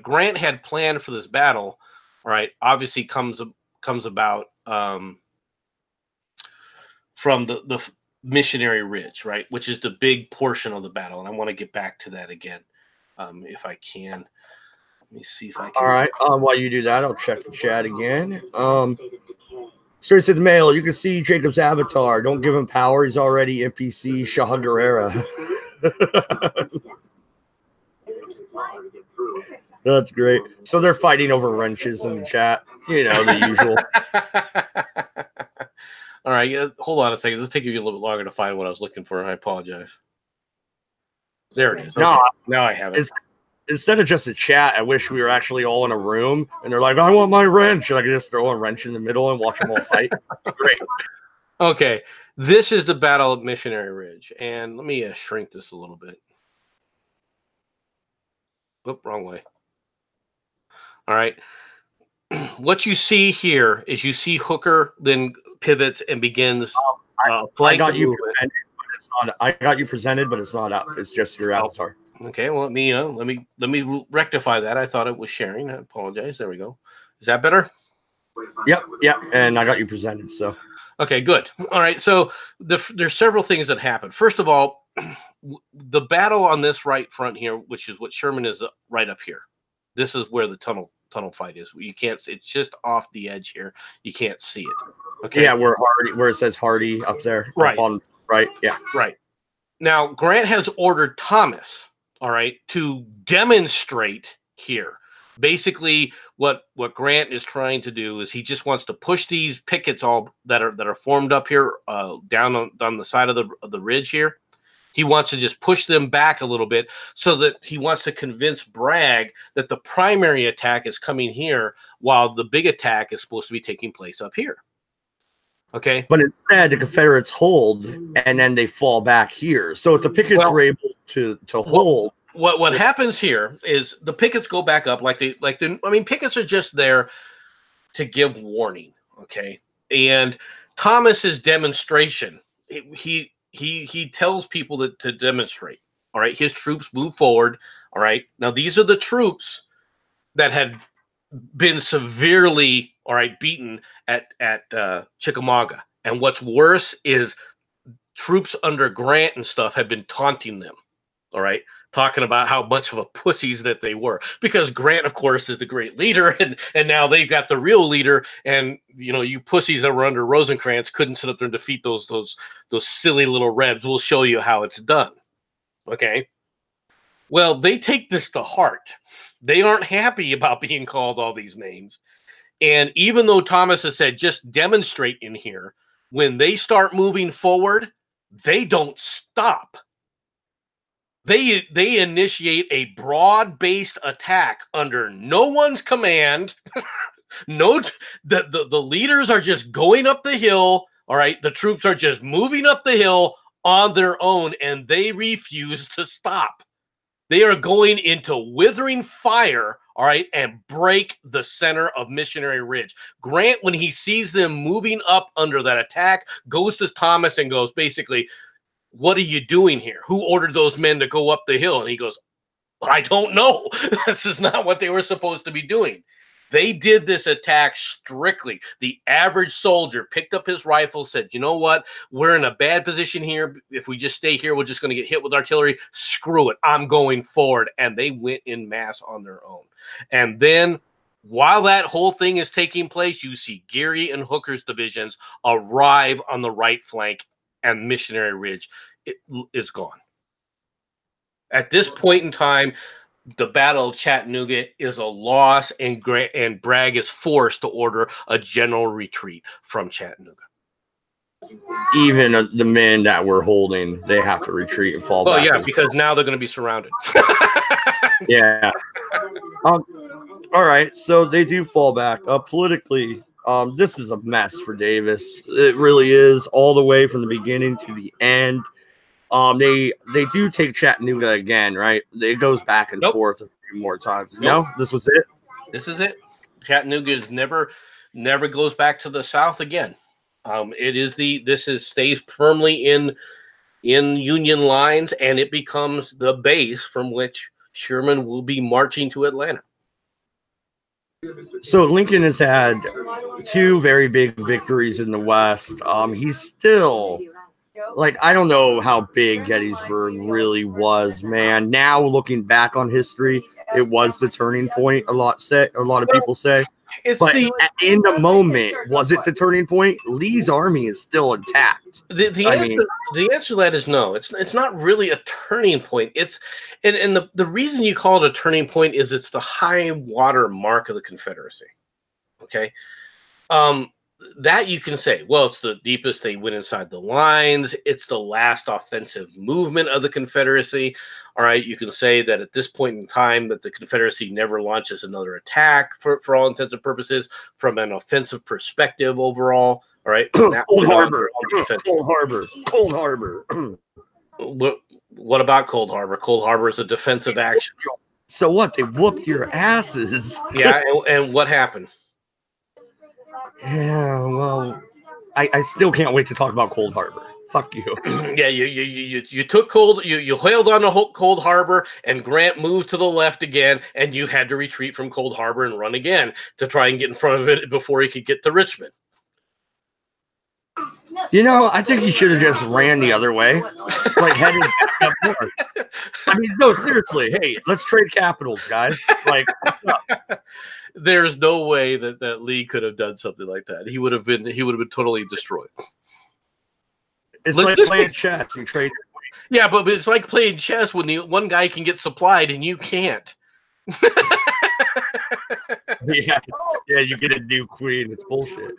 Grant had planned for this battle, all right, obviously comes about from the Missionary Ridge, right, which is the big portion of the battle. And I want to get back to that again, if I can. Let me see if I can. All right. While you do that, I'll check the chat again. Straight to the mail. You can see Jacob's avatar. Don't give him power. He's already NPC Shaw Guerrera. That's great. So they're fighting over wrenches in the chat. The usual. All right. Hold on a second. This will take you a little bit longer to find what I was looking for. I apologize. There it is. Okay. No, now I have it. Instead of just a chat, I wish we were actually all in a room and they're like, I want my wrench. And I can just throw a wrench in the middle and watch them all fight. Great. Okay. This is the Battle of Missionary Ridge. And let me shrink this a little bit. Oop, wrong way. All right. What you see here is you see Hooker then pivots and begins I got you presented, but it's not. I got you presented, but it's not up. It's just your avatar. Okay, well, let me rectify that. I thought it was sharing. I apologize. There we go. Is that better? Yep. And I got you presented. So okay, good. All right. So there's several things that happen. First of all, the battle on this right front here, which is what Sherman is right up here. This is where the tunnel fight is. You can't. It's just off the edge here. You can't see it. Okay. Yeah, where it says Hardy up there. Right. Right. Yeah. Right. Now Grant has ordered Thomas, all right, to demonstrate here. Basically, what Grant is trying to do is he just wants to push these pickets all that are formed up here down on the side of the ridge here. He wants to just push them back a little bit so that he wants to convince Bragg that the primary attack is coming here while the big attack is supposed to be taking place up here. Okay. But instead, the Confederates hold, and then they fall back here. So if the pickets were able to hold, what happens here is the pickets go back up pickets are just there to give warning. Okay. And Thomas's demonstration, he tells people to demonstrate. All right. His troops move forward. All right. Now these are the troops that had been severely, all right, beaten at Chickamauga. And what's worse is troops under Grant and stuff have been taunting them. All right. talking about how much of a pussies that they were, because Grant, of course, is the great leader, and now they've got the real leader, and you pussies that were under Rosencrantz couldn't sit up there and defeat those silly little Rebs. We'll show you how it's done. Okay. Well, they take this to heart. They aren't happy about being called all these names. And even though Thomas has said, just demonstrate in here, when they start moving forward, they don't stop. They initiate a broad-based attack under no one's command. The leaders are just going up the hill. All right. The troops are just moving up the hill on their own, and they refuse to stop. They are going into withering fire, all right, and break the center of Missionary Ridge. Grant, when he sees them moving up under that attack, goes to Thomas and goes, basically, what are you doing here? Who ordered those men to go up the hill? And he goes, I don't know. This is not what they were supposed to be doing. They did this attack strictly. The average soldier picked up his rifle, said, you know what? We're in a bad position here. If we just stay here, we're just going to get hit with artillery. Screw it. I'm going forward. And they went in mass on their own. And then while that whole thing is taking place, you see Geary and Hooker's divisions arrive on the right flank, and Missionary Ridge is gone. At this point in time, the Battle of Chattanooga is a loss, and Bragg is forced to order a general retreat from Chattanooga. Even the men that were holding, they have to retreat and fall back. Yeah, because now they're going to be surrounded. Yeah. All right, so they do fall back. Politically, this is a mess for Davis. It really is, all the way from the beginning to the end. They do take Chattanooga again, right? It goes back and forth a few more times. No, this was it. This is it. Chattanooga is never goes back to the south again. Stays firmly in Union lines, and it becomes the base from which Sherman will be marching to Atlanta. So Lincoln has had two very big victories in the West. He's still, I don't know how big Gettysburg really was, man. Now looking back on history, it was the turning point. A lot of people say. In the moment, was it the turning point? Lee's army is still intact. The answer to that is no. It's not really a turning point. The reason you call it a turning point is it's the high water mark of the Confederacy. Okay. That you can say, well, it's the deepest they went inside the lines. It's the last offensive movement of the Confederacy. All right, you can say that at this point in time that the Confederacy never launches another attack for all intents and purposes from an offensive perspective overall. All right, Cold Harbor. What about Cold Harbor? Cold Harbor is a defensive action. So what? They whooped your asses. Yeah, and what happened? Yeah, well, I still can't wait to talk about Cold Harbor. Fuck you. Yeah, you took you hailed on to Cold Harbor, and Grant moved to the left again, and you had to retreat from Cold Harbor and run again to try and get in front of it before he could get to Richmond. I think he should have just ran the other way, headed up north. I mean, no, seriously. Hey, let's trade capitals, guys. There's no way that Lee could have done something like that. He would have been totally destroyed. It's like playing chess. You trade. Yeah, but it's like playing chess when the one guy can get supplied and you can't. Yeah, you get a new queen. It's bullshit.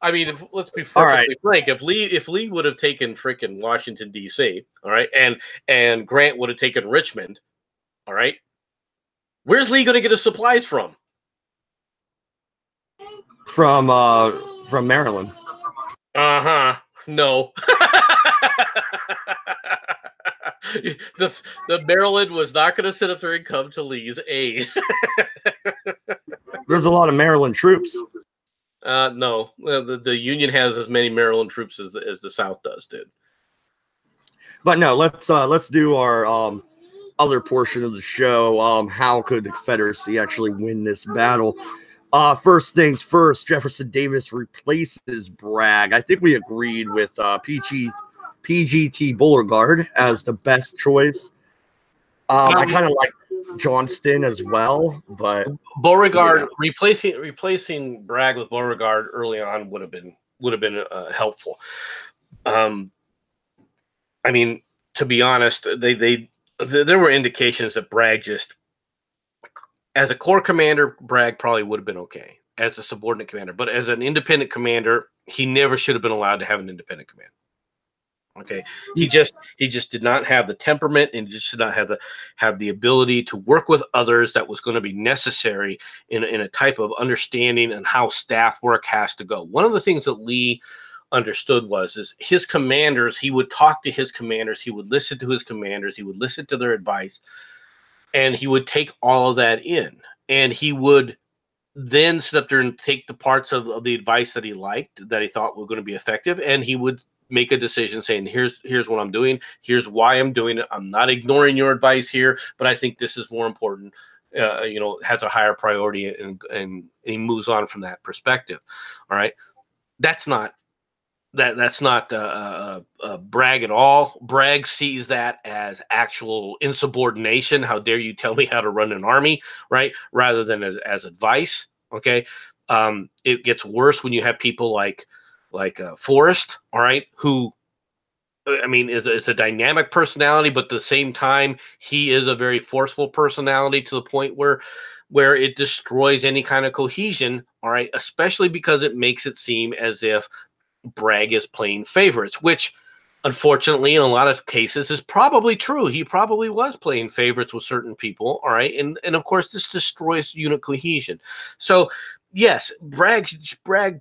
I mean, let's be perfectly frank. If Lee would have taken frickin' Washington D.C., all right, and Grant would have taken Richmond, all right, where's Lee going to get his supplies from? From Maryland. No. The Maryland was not going to sit up there and come to Lee's aid. There's a lot of Maryland troops. No, the Union has as many Maryland troops as the South does, dude. But no, let's do our other portion of the show. How could the Confederacy actually win this battle? First things first, Jefferson Davis replaces Bragg. I think we agreed with PGT Beauregard as the best choice. I kind of like Johnston as well, but Beauregard replacing Bragg with Beauregard early on would have been helpful. I mean, to be honest, there were indications that Bragg just, as a corps commander, Bragg probably would have been okay as a subordinate commander, but as an independent commander, he never should have been allowed to have an independent command. Okay, he just did not have the temperament, and he just did not have the ability to work with others that was going to be necessary in a type of understanding and how staff work has to go. One of the things that Lee understood is his commanders. He would talk to his commanders. He would listen to his commanders. He would listen to their advice, and he would take all of that in, and he would then sit up there and take the parts of the advice that he liked, that he thought were going to be effective, and he would make a decision saying, here's what I'm doing. Here's why I'm doing it. I'm not ignoring your advice here, but I think this is more important, has a higher priority, and he moves on from that perspective. All right. That's not Bragg at all. Bragg sees that as actual insubordination. How dare you tell me how to run an army, right? Rather than as advice. Okay. It gets worse when you have people like Forrest, all right, who, I mean, is a dynamic personality, but at the same time, he is a very forceful personality to the point where it destroys any kind of cohesion, all right, especially because it makes it seem as if Bragg is playing favorites, which unfortunately in a lot of cases is probably true. He probably was playing favorites with certain people, all right, and of course this destroys unit cohesion. So yes, Bragg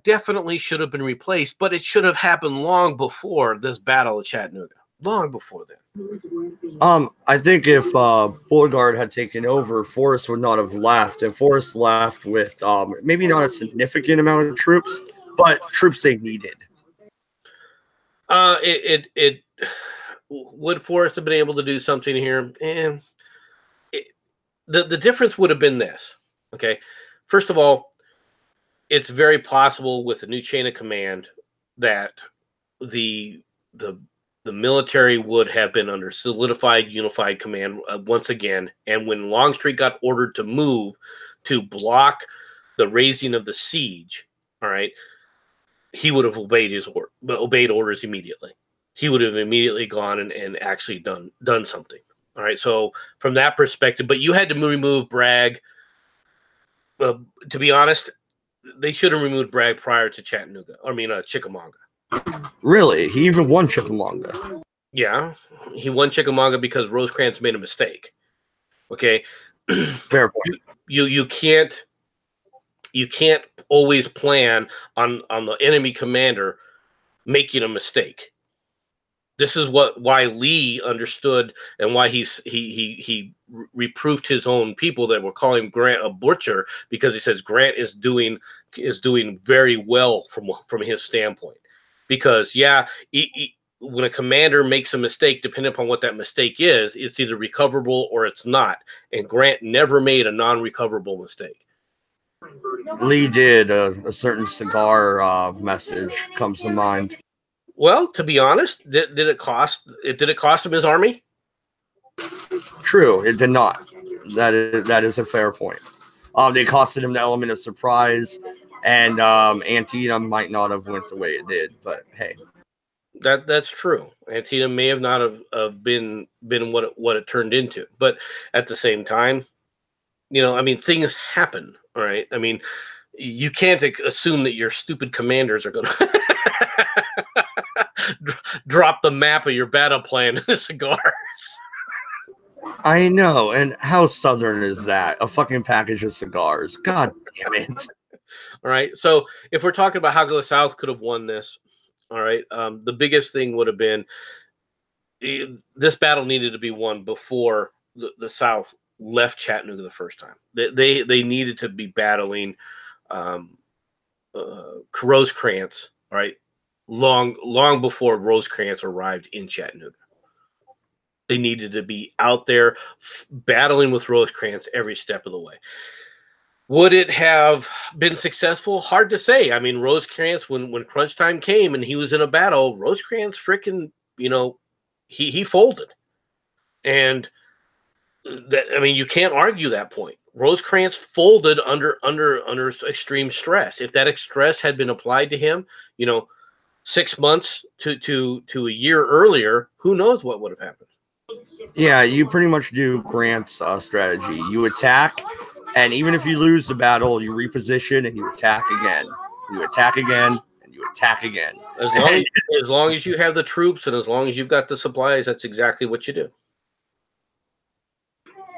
definitely should have been replaced, but it should have happened long before this battle of Chattanooga. Long before then. I think if Beauregard had taken over, Forrest would not have left, and Forrest left with maybe not a significant amount of troops, but troops they needed. It would Forrest have been able to do something here? The difference would have been this. Okay, first of all, it's very possible with a new chain of command that the military would have been under solidified, unified command once again. And when Longstreet got ordered to move to block the raising of the siege, all right, he would have obeyed orders immediately. He would have immediately gone and actually done something. All right. So from that perspective, but you had to remove Bragg. To be honest, they should have removed Bragg prior to Chickamauga. Really? He even won Chickamauga. Yeah, he won Chickamauga because Rosecrans made a mistake. Okay. Fair point. You can't always plan on the enemy commander making a mistake. This is why Lee understood and why he reproved his own people that were calling Grant a butcher, because he says Grant is doing very well from his standpoint. Because when a commander makes a mistake, depending upon what that mistake is, it's either recoverable or it's not. And Grant never made a non-recoverable mistake. Lee did. A certain cigar message comes to mind. Well, to be honest, did it cost him his army? True, it did not. That is a fair point. It costed him the element of surprise, and Antietam might not have went the way it did. But hey, that's true. Antietam may have not have been what it turned into. But at the same time, I mean, things happen. All right. I mean, you can't assume that your stupid commanders are going to drop the map of your battle plan in the cigars. I know. And how Southern is that? A fucking package of cigars. God damn it. All right. So if we're talking about how the South could have won this, all right, the biggest thing would have been this battle needed to be won before the South left Chattanooga the first time. They needed to be battling Rosecrans, all right, long before Rosecrans arrived in Chattanooga. They needed to be out there battling with Rosecrans every step of the way. Would it have been successful? Hard to say. I mean, Rosecrans, when crunch time came and he was in a battle, Rosecrans freaking, he folded. And I mean, you can't argue that point. Rosecrans folded under extreme stress. If that stress had been applied to him, 6 months to a year earlier, who knows what would have happened? Yeah, you pretty much do Grant's strategy. You attack, and even if you lose the battle, you reposition and you attack again. You attack again, and you attack again. As long as you have the troops and as long as you've got the supplies, that's exactly what you do.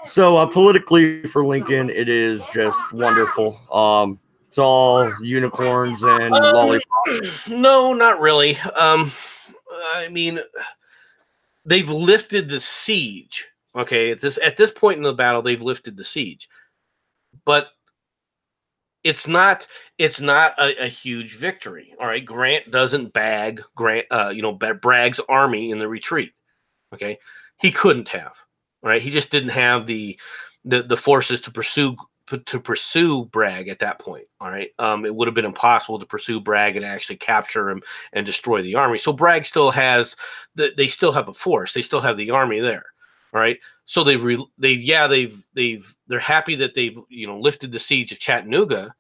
So politically for Lincoln, it is just wonderful. It's all unicorns and lollipops. No, not really. I mean, they've lifted the siege. Okay, at this point in the battle, they've lifted the siege, but it's not a huge victory. All right, Grant doesn't bag Bragg's army in the retreat. Okay, he couldn't have. All right, he just didn't have the forces to pursue Bragg at that point. All right, it would have been impossible to pursue Bragg and actually capture him and destroy the army. So Bragg still has they still have a force. They still have the army there. All right, so they're happy that they've lifted the siege of Chattanooga,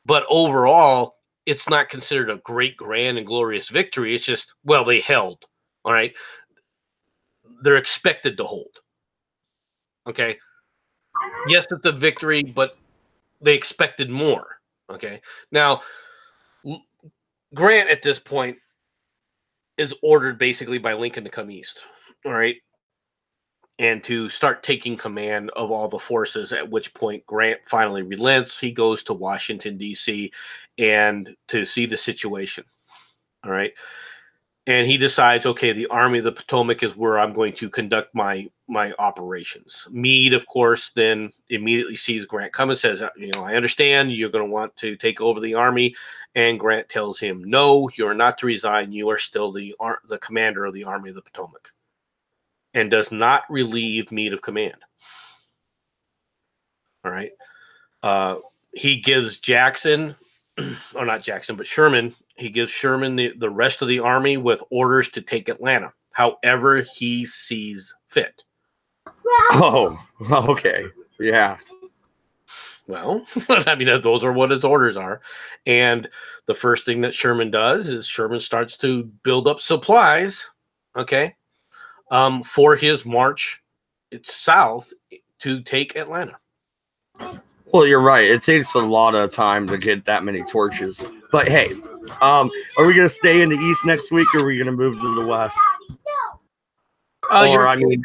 but overall it's not considered a great, grand, and glorious victory. It's just, well, they held. All right, they're expected to hold. Okay. Yes, it's a victory, but they expected more. Okay. Now, Grant at this point is ordered basically by Lincoln to come east. All right. And to start taking command of all the forces, at which point Grant finally relents. He goes to Washington, D.C., and to see the situation. All right. And he decides, okay, the Army of the Potomac is where I'm going to conduct my operations. Meade, of course, then immediately sees Grant come and says, I understand you're going to want to take over the army. And Grant tells him, no, you're not to resign. You are still the commander of the Army of the Potomac. And does not relieve Meade of command. All right. He gives Jackson, or not Jackson, but Sherman. He gives Sherman the rest of the army with orders to take Atlanta, however he sees fit. Oh, okay. Yeah. Well, I mean, those are what his orders are. And the first thing that Sherman does is Sherman starts to build up supplies, okay, for his march south to take Atlanta. Well, you're right. It takes a lot of time to get that many torches. But hey, are we going to stay in the East next week, or are we going to move to the West? Or, I mean,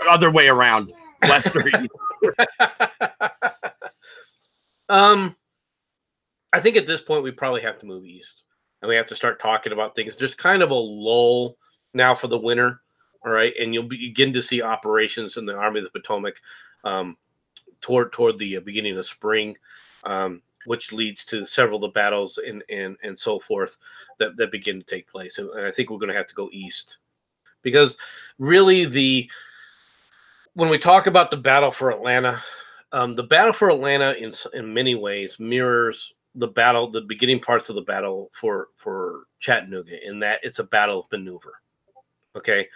other way around, West or East. I think at this point we probably have to move east, and we have to start talking about things. There's kind of a lull now for the winter, all right, and you'll begin to see operations in the Army of the Potomac toward the beginning of spring, which leads to several of the battles and so forth that begin to take place. And I think we're going to have to go east, because really when we talk about the battle for Atlanta, the battle for Atlanta in many ways mirrors the beginning parts of the battle for Chattanooga, in that it's a battle of maneuver. Okay.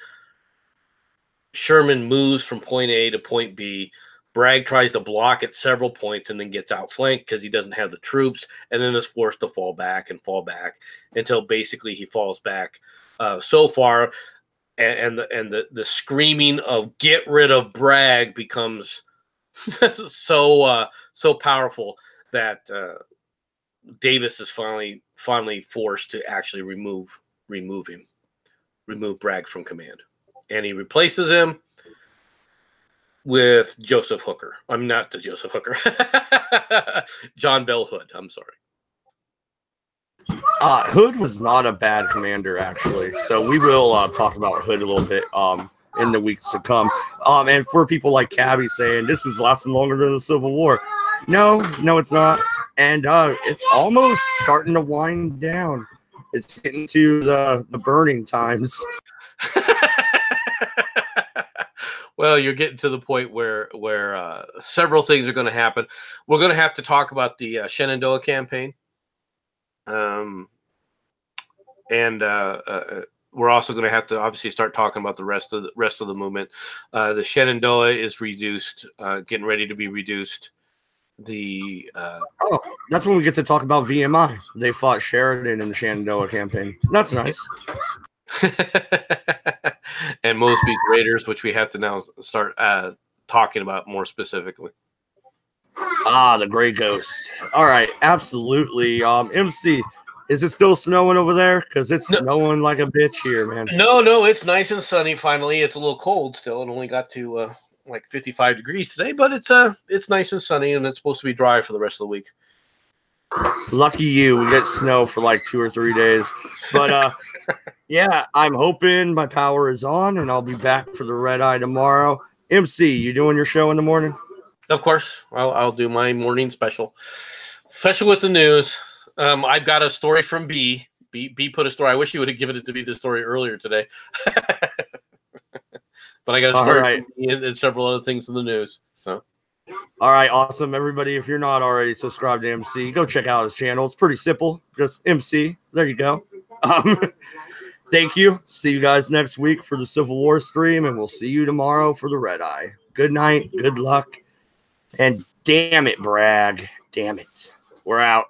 Sherman moves from point A to point B. Bragg tries to block at several points and then gets outflanked because he doesn't have the troops, and then is forced to fall back until basically he falls back so far, and the screaming of "get rid of Bragg" becomes so powerful that Davis is finally forced to actually remove Bragg from command, and he replaces him with Joseph Hooker. I'm not the Joseph Hooker. John Bell Hood. I'm sorry. Hood was not a bad commander, actually. So we will talk about Hood a little bit in the weeks to come. And for people like Cabby saying this is lasting longer than the Civil War, no, it's not. And it's almost starting to wind down. It's getting to the burning times. Well, you're getting to the point where several things are going to happen. We're going to have to talk about the Shenandoah campaign, and we're also going to have to obviously start talking about the rest of the movement. The Shenandoah is reduced, getting ready to be reduced. That's when we get to talk about VMI. They fought Sheridan in the Shenandoah campaign. That's nice. And Mosby's Raiders, which we have to now start talking about more specifically. The Gray Ghost. All right, absolutely. MC, is it still snowing over there? Because it's snowing like a bitch here, man. No, it's nice and sunny. Finally, it's a little cold still. It only got to like 55 degrees today, but it's nice and sunny, and it's supposed to be dry for the rest of the week. Lucky you, we get snow for like 2 or 3 days. But yeah, I'm hoping my power is on, and I'll be back for the red eye tomorrow. MC, you doing your show in the morning? Of course, I'll do my morning special with the news. I've got a story from B. B put a story. I wish you would have given it to me the story earlier today. But I got a story from B and several other things in the news. So, all right, awesome. Everybody, if you're not already subscribed to MC, go check out his channel. It's pretty simple. Just MC. There you go. Thank you. See you guys next week for the Civil War stream, and we'll see you tomorrow for the red eye. Good night. Good luck. And damn it, Bragg. Damn it. We're out.